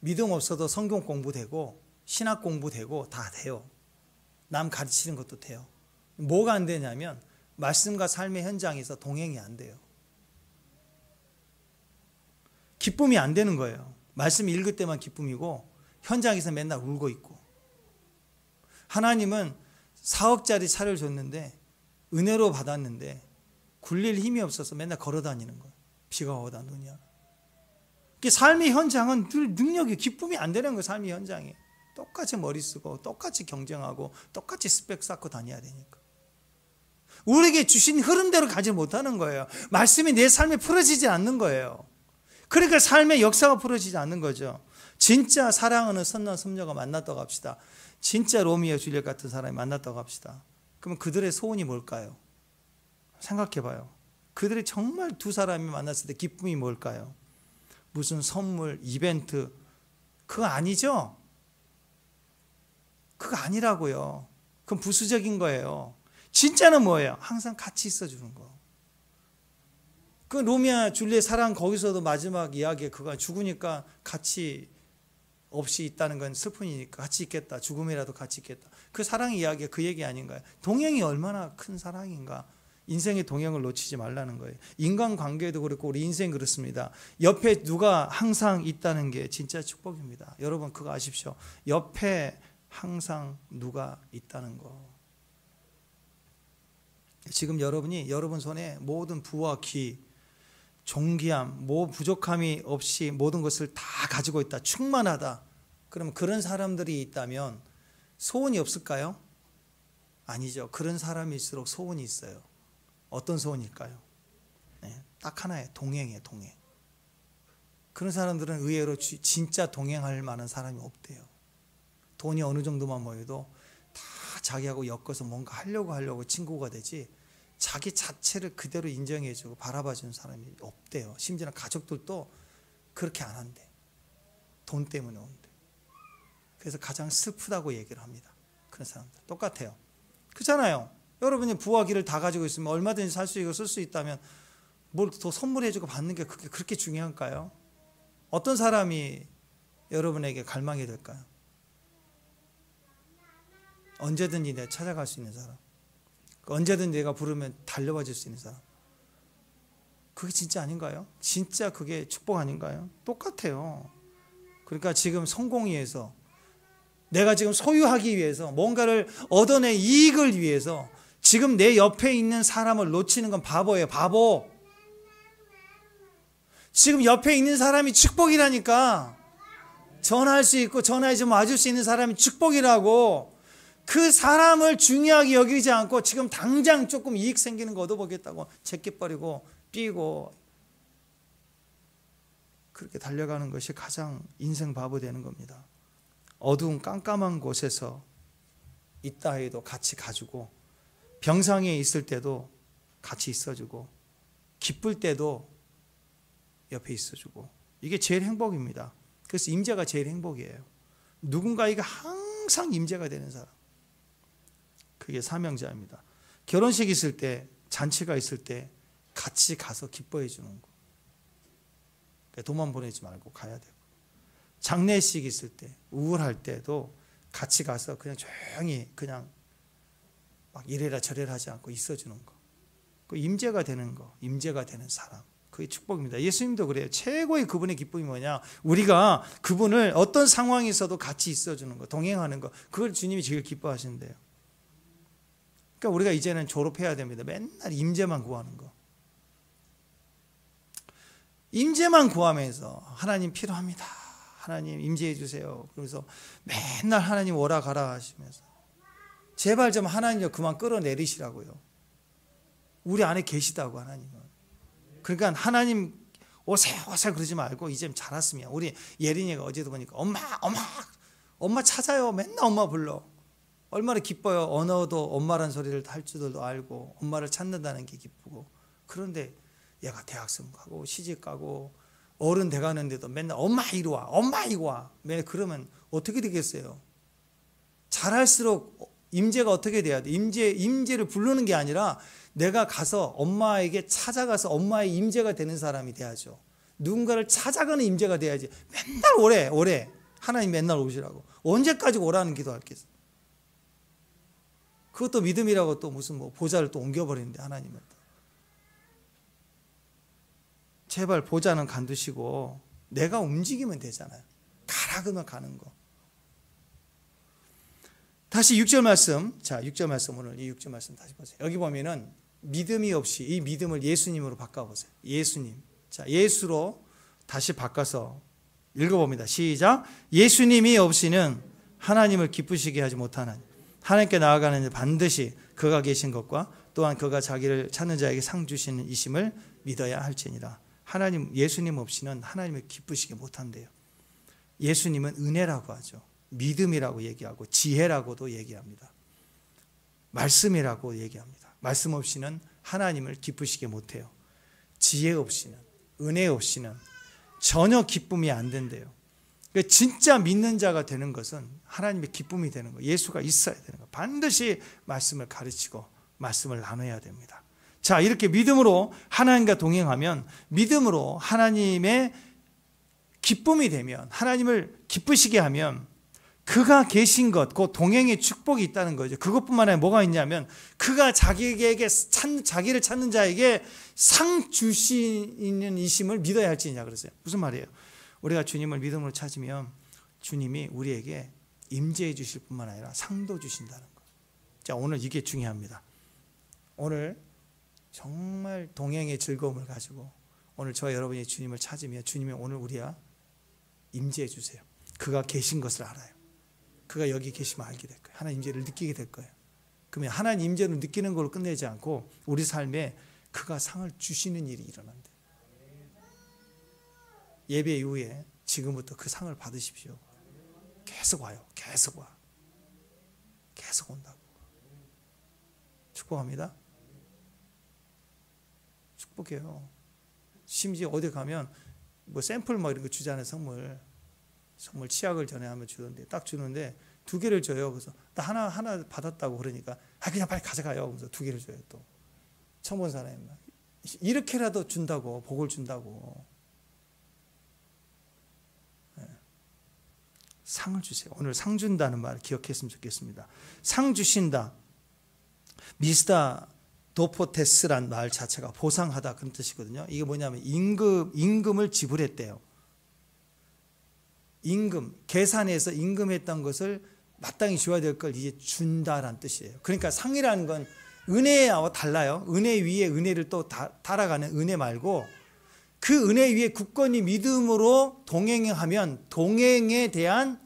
믿음 없어도 성경 공부되고 신학 공부 되고 다 돼요. 남 가르치는 것도 돼요. 뭐가 안 되냐면 말씀과 삶의 현장에서 동행이 안 돼요. 기쁨이 안 되는 거예요. 말씀 읽을 때만 기쁨이고 현장에서 맨날 울고 있고. 하나님은 4억짜리 차를 줬는데 은혜로 받았는데 굴릴 힘이 없어서 맨날 걸어 다니는 거예요. 비가 오다 눈이 오다. 삶의 현장은 늘 능력이 기쁨이 안 되는 거예요. 삶의 현장에 똑같이 머리 쓰고 똑같이 경쟁하고 똑같이 스펙 쌓고 다녀야 되니까 우리에게 주신 흐름대로 가지 못하는 거예요. 말씀이 내 삶에 풀어지지 않는 거예요. 그러니까 삶의 역사가 풀어지지 않는 거죠. 진짜 사랑하는 선남 선녀가 만났다고 합시다. 진짜 로미오 줄리엣 같은 사람이 만났다고 합시다. 그러면 그들의 소원이 뭘까요? 생각해봐요. 그들이 정말 두 사람이 만났을 때 기쁨이 뭘까요? 무슨 선물, 이벤트, 그거 아니죠? 그거 아니라고요. 그건 부수적인 거예요. 진짜는 뭐예요? 항상 같이 있어주는 거. 그 로미오 줄리엣 사랑 거기서도 마지막 이야기에 그가 죽으니까 같이 없이 있다는 건 슬픔이니까 같이 있겠다. 죽음이라도 같이 있겠다. 그 사랑 이야기가 그 얘기 아닌가요? 동행이 얼마나 큰 사랑인가. 인생의 동행을 놓치지 말라는 거예요. 인간관계도 그렇고 우리 인생 그렇습니다. 옆에 누가 항상 있다는 게 진짜 축복입니다. 여러분 그거 아십시오. 옆에 항상 누가 있다는 거. 지금 여러분이 여러분 손에 모든 부와 귀, 존귀함, 뭐 부족함이 없이 모든 것을 다 가지고 있다. 충만하다. 그럼 그런 사람들이 있다면 소원이 없을까요? 아니죠. 그런 사람일수록 소원이 있어요. 어떤 소원일까요? 네, 딱 하나예요. 동행이에요. 동행. 그런 사람들은 의외로 진짜 동행할 만한 사람이 없대요. 돈이 어느 정도만 모여도 다 자기하고 엮어서 뭔가 하려고 친구가 되지 자기 자체를 그대로 인정해주고 바라봐주는 사람이 없대요. 심지어 가족들도 그렇게 안 한대. 돈 때문에 온대. 그래서 가장 슬프다고 얘기를 합니다. 그런 사람들 똑같아요. 그렇잖아요. 여러분이 부와 기를 다 가지고 있으면 얼마든지 살 수 있고 쓸 수 있다면 뭘 더 선물해주고 받는 게 그렇게 중요할까요? 어떤 사람이 여러분에게 갈망이 될까요? 언제든지 내가 찾아갈 수 있는 사람, 언제든지 내가 부르면 달려와 줄 수 있는 사람, 그게 진짜 아닌가요? 진짜 그게 축복 아닌가요? 똑같아요. 그러니까 지금 성공을 위해서, 내가 지금 소유하기 위해서, 뭔가를 얻어낼 이익을 위해서 지금 내 옆에 있는 사람을 놓치는 건 바보예요. 바보. 지금 옆에 있는 사람이 축복이라니까. 전화할 수 있고 전화해 좀 와줄 수 있는 사람이 축복이라고. 그 사람을 중요하게 여기지 않고 지금 당장 조금 이익 생기는 거 얻어보겠다고 제껴버리고 삐고 그렇게 달려가는 것이 가장 인생 바보 되는 겁니다. 어두운 깜깜한 곳에서 있다 해도 같이 가주고, 병상에 있을 때도 같이 있어주고, 기쁠 때도 옆에 있어주고, 이게 제일 행복입니다. 그래서 임재가 제일 행복이에요. 누군가에게 항상 임재가 되는 사람, 그게 사명자입니다. 결혼식 있을 때, 잔치가 있을 때 같이 가서 기뻐해 주는 거. 돈만 보내지 말고 가야 되고, 장례식 있을 때, 우울할 때도 같이 가서 그냥 조용히 그냥 막 이래라 저래라 하지 않고 있어주는 거. 그 임재가 되는 거, 임재가 되는 사람, 그게 축복입니다. 예수님도 그래요. 최고의 그분의 기쁨이 뭐냐? 우리가 그분을 어떤 상황에서도 같이 있어주는 거, 동행하는 거, 그걸 주님이 제일 기뻐하시는데요. 그러니까 우리가 이제는 졸업해야 됩니다. 맨날 임재만 구하는 거. 임재만 구하면서 하나님 필요합니다. 하나님 임재해 주세요. 그래서 맨날 하나님 오라 가라 하시면서 제발 좀 하나님 그만 끌어내리시라고요. 우리 안에 계시다고 하나님은. 그러니까 하나님 오세요 그러지 말고 이제 잘 왔으면, 우리 예린이가 어제도 보니까 엄마 찾아요. 맨날 엄마 불러. 얼마나 기뻐요. 언어도 엄마란 소리를 할 줄도 알고 엄마를 찾는다는 게 기쁘고. 그런데 얘가 대학생 가고 시집 가고 어른 돼가는데도 맨날 엄마 이리 와, 엄마 이리 와. 맨날 그러면 어떻게 되겠어요? 잘할수록 임재가 어떻게 돼야 돼? 임재를 부르는 게 아니라 내가 가서 엄마에게 찾아가서 엄마의 임재가 되는 사람이 돼야죠. 누군가를 찾아가는 임재가 돼야지. 맨날 오래 하나님 맨날 오시라고. 언제까지 오라는 기도할겠어? 그것도 믿음이라고 또 무슨 뭐 보좌를 또 옮겨버리는데 하나님은. 제발 보좌는 간두시고 내가 움직이면 되잖아요. 가라 그러면 가는 거. 다시 6절 말씀. 자, 6절 말씀, 오늘 이 6절 말씀 다시 보세요. 여기 보면은 믿음이 없이 이 믿음을 예수님으로 바꿔보세요. 예수님. 자, 예수로 다시 바꿔서 읽어봅니다. 시작. 예수님이 없이는 하나님을 기쁘시게 하지 못하나니 하나님께 나아가는 일 반드시 그가 계신 것과 또한 그가 자기를 찾는 자에게 상 주시는 이심을 믿어야 할지니라. 하나님, 예수님 없이는 하나님을 기쁘시게 못한대요. 예수님은 은혜라고 하죠. 믿음이라고 얘기하고 지혜라고도 얘기합니다. 말씀이라고 얘기합니다. 말씀 없이는 하나님을 기쁘시게 못해요. 지혜 없이는, 은혜 없이는 전혀 기쁨이 안 된대요. 진짜 믿는 자가 되는 것은 하나님의 기쁨이 되는 거예요. 예수가 있어야 되는 거예요. 반드시 말씀을 가르치고 말씀을 나눠야 됩니다. 자, 이렇게 믿음으로 하나님과 동행하면, 믿음으로 하나님의 기쁨이 되면, 하나님을 기쁘시게 하면 그가 계신 것, 그 동행의 축복이 있다는 거죠. 그것뿐만 아니라 뭐가 있냐면 그가 자기를 찾는 자에게 상 주시는 이심을 믿어야 할지냐 그랬어요. 무슨 말이에요? 우리가 주님을 믿음으로 찾으면 주님이 우리에게 임재해 주실 뿐만 아니라 상도 주신다는 거. 자, 오늘 이게 중요합니다. 오늘 정말 동행의 즐거움을 가지고 오늘 저와 여러분이 주님을 찾으면 주님이 오늘 우리와 임재해 주세요. 그가 계신 것을 알아요. 그가 여기 계시면 알게 될 거예요. 하나님 임재를 느끼게 될 거예요. 그러면 하나님 임재를 느끼는 걸로 끝내지 않고 우리 삶에 그가 상을 주시는 일이 일어난대요. 예배 이후에 지금부터 그 상을 받으십시오. 계속 와요. 계속 와. 계속 온다고. 축복합니다. 축복해요. 심지어 어디 가면 뭐 샘플 뭐 이런 거 주잖아요. 선물 치약을 전에 하면 주던데 딱 주는데 2개를 줘요. 그래서 나 하나 받았다고 그러니까 그냥 빨리 가져가요. 그래서 2개를 줘요. 또 처음 본 사람이 이렇게라도 준다고, 복을 준다고. 네. 상을 주세요. 오늘 상 준다는 말 기억했으면 좋겠습니다. 상 주신다. 미스다 도포테스란 말 자체가 보상하다 그런 뜻이거든요. 이게 뭐냐면 임금을 지불했대요. 임금, 계산해서 임금했던 것을 마땅히 줘야 될 걸 이제 준다라는 뜻이에요. 그러니까 상이라는 건 은혜와 달라요. 은혜 위에 은혜를 또 달아가는 은혜 말고 그 은혜 위에 굳건히 믿음으로 동행하면 동행에 대한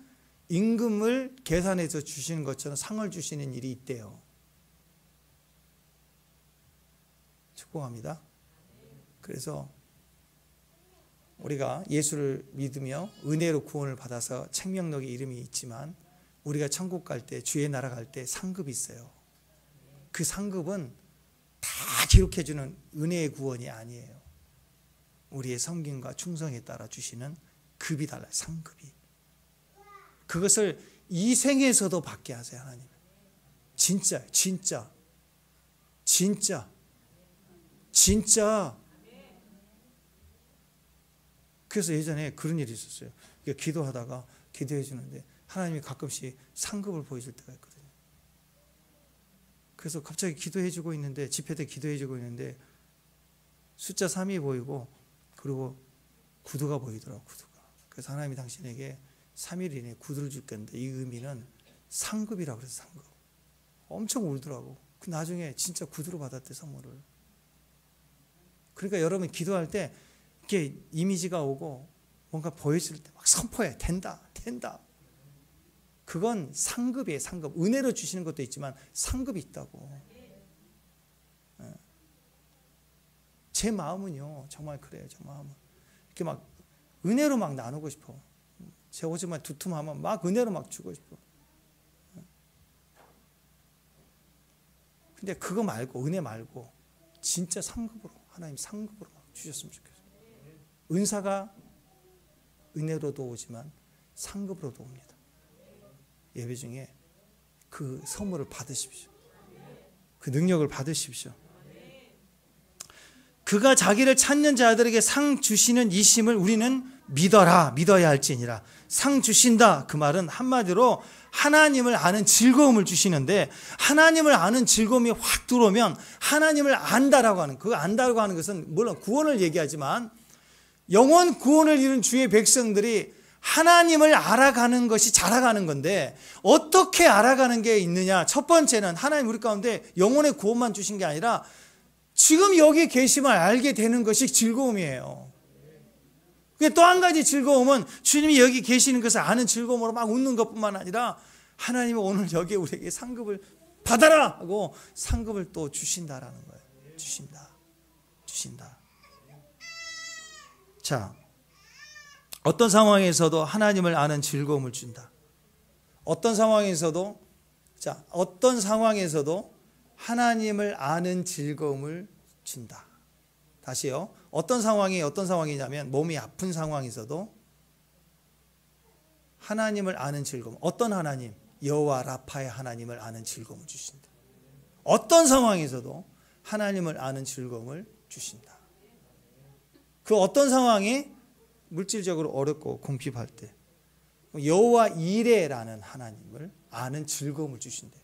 임금을 계산해서 주시는 것처럼 상을 주시는 일이 있대요. 축복합니다. 그래서 우리가 예수를 믿으며 은혜로 구원을 받아서 생명록의 이름이 있지만 우리가 천국 갈 때, 주의 나라 갈 때 상급이 있어요. 그 상급은 다 기록해 주는 은혜의 구원이 아니에요. 우리의 섬김과 충성에 따라 주시는 급이 달라요. 상급이. 그것을 이 생에서도 받게 하세요. 하나님. 진짜. 그래서 예전에 그런 일이 있었어요. 기도하다가 기도해 주는데 하나님이 가끔씩 상급을 보여줄 때가 있거든요. 그래서 갑자기 기도해 주고 있는데, 집회 때 기도해 주고 있는데 숫자 3이 보이고 그리고 구두가 보이더라고요. 구두가. 그래서 하나님이 당신에게 3일 이내에 구두를 줄 건데 이 의미는 상급이라고 그래서 상급. 엄청 울더라고. 나중에 진짜 구두로 받았대, 선물을. 그러니까 여러분 기도할 때 이렇게 이미지가 오고 뭔가 보여줄 때 막 선포해. 된다. 그건 상급이에요. 상급. 은혜로 주시는 것도 있지만 상급이 있다고. 제 마음은요, 정말 그래요. 제 마음은 이렇게 막 은혜로 막 나누고 싶어. 제 오지만 두툼하면 막 은혜로 막 주고 싶어. 근데 그거 말고, 은혜 말고 진짜 상급으로, 하나님 상급으로 막 주셨으면 좋겠어요. 은사가 은혜로도 오지만 상급으로도 옵니다. 예배 중에 그 선물을 받으십시오. 그 능력을 받으십시오. 그가 자기를 찾는 자들에게 상 주시는 이심을 우리는 믿어라, 믿어야 할지니라. 상 주신다. 그 말은 한마디로 하나님을 아는 즐거움을 주시는데, 하나님을 아는 즐거움이 확 들어오면 하나님을 안다라고 하는, 그 안다라고 하는 것은 물론 구원을 얘기하지만 영원 구원을 이룬 주의 백성들이 하나님을 알아가는 것이 자라가는 건데, 어떻게 알아가는 게 있느냐? 첫 번째는 하나님 우리 가운데 영혼의 구원만 주신 게 아니라 지금 여기 계심을 알게 되는 것이 즐거움이에요. 또 한 가지 즐거움은 주님이 여기 계시는 것을 아는 즐거움으로 막 웃는 것뿐만 아니라 하나님이 오늘 여기 우리에게 상급을 받아라 하고 상급을 또 주신다라는 거예요. 주신다. 자, 어떤 상황에서도 하나님을 아는 즐거움을 준다. 어떤 상황에서도 하나님을 아는 즐거움을 준다. 다시요. 어떤 상황이냐면 몸이 아픈 상황에서도 하나님을 아는 즐거움. 어떤 하나님? 여호와 라파의 하나님을 아는 즐거움을 주신다. 어떤 상황에서도 하나님을 아는 즐거움을 주신다. 그 어떤 상황이 물질적으로 어렵고 궁핍할 때 여호와 이레라는 하나님을 아는 즐거움을 주신대.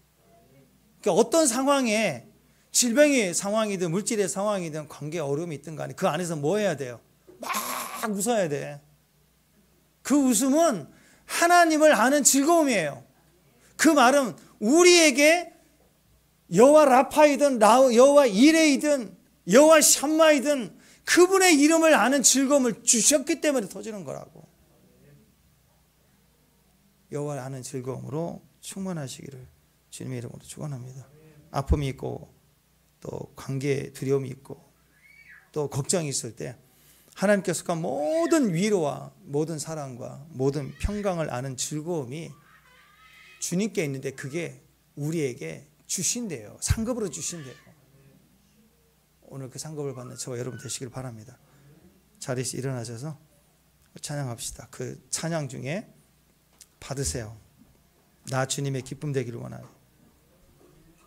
그러니까 어떤 상황에 질병의 상황이든 물질의 상황이든 관계 어려움이 있든 간에 그 안에서 뭐 해야 돼요? 막 웃어야 돼. 그 웃음은 하나님을 아는 즐거움이에요. 그 말은 우리에게 여호와 라파이든 여호와 이레이든 여호와 샴마이든 그분의 이름을 아는 즐거움을 주셨기 때문에 터지는 거라고. 여호와를 아는 즐거움으로 충만하시기를 주님의 이름으로 축원합니다. 아픔이 있고 또 관계에 두려움이 있고 또 걱정이 있을 때 하나님께서 그 모든 위로와 모든 사랑과 모든 평강을 아는 즐거움이 주님께 있는데 그게 우리에게 주신대요. 상급으로 주신대요. 오늘 그 상급을 받는 저와 여러분 되시길 바랍니다. 자리에서 일어나셔서 찬양합시다. 그 찬양 중에 받으세요. 나 주님의 기쁨 되기를 원하요.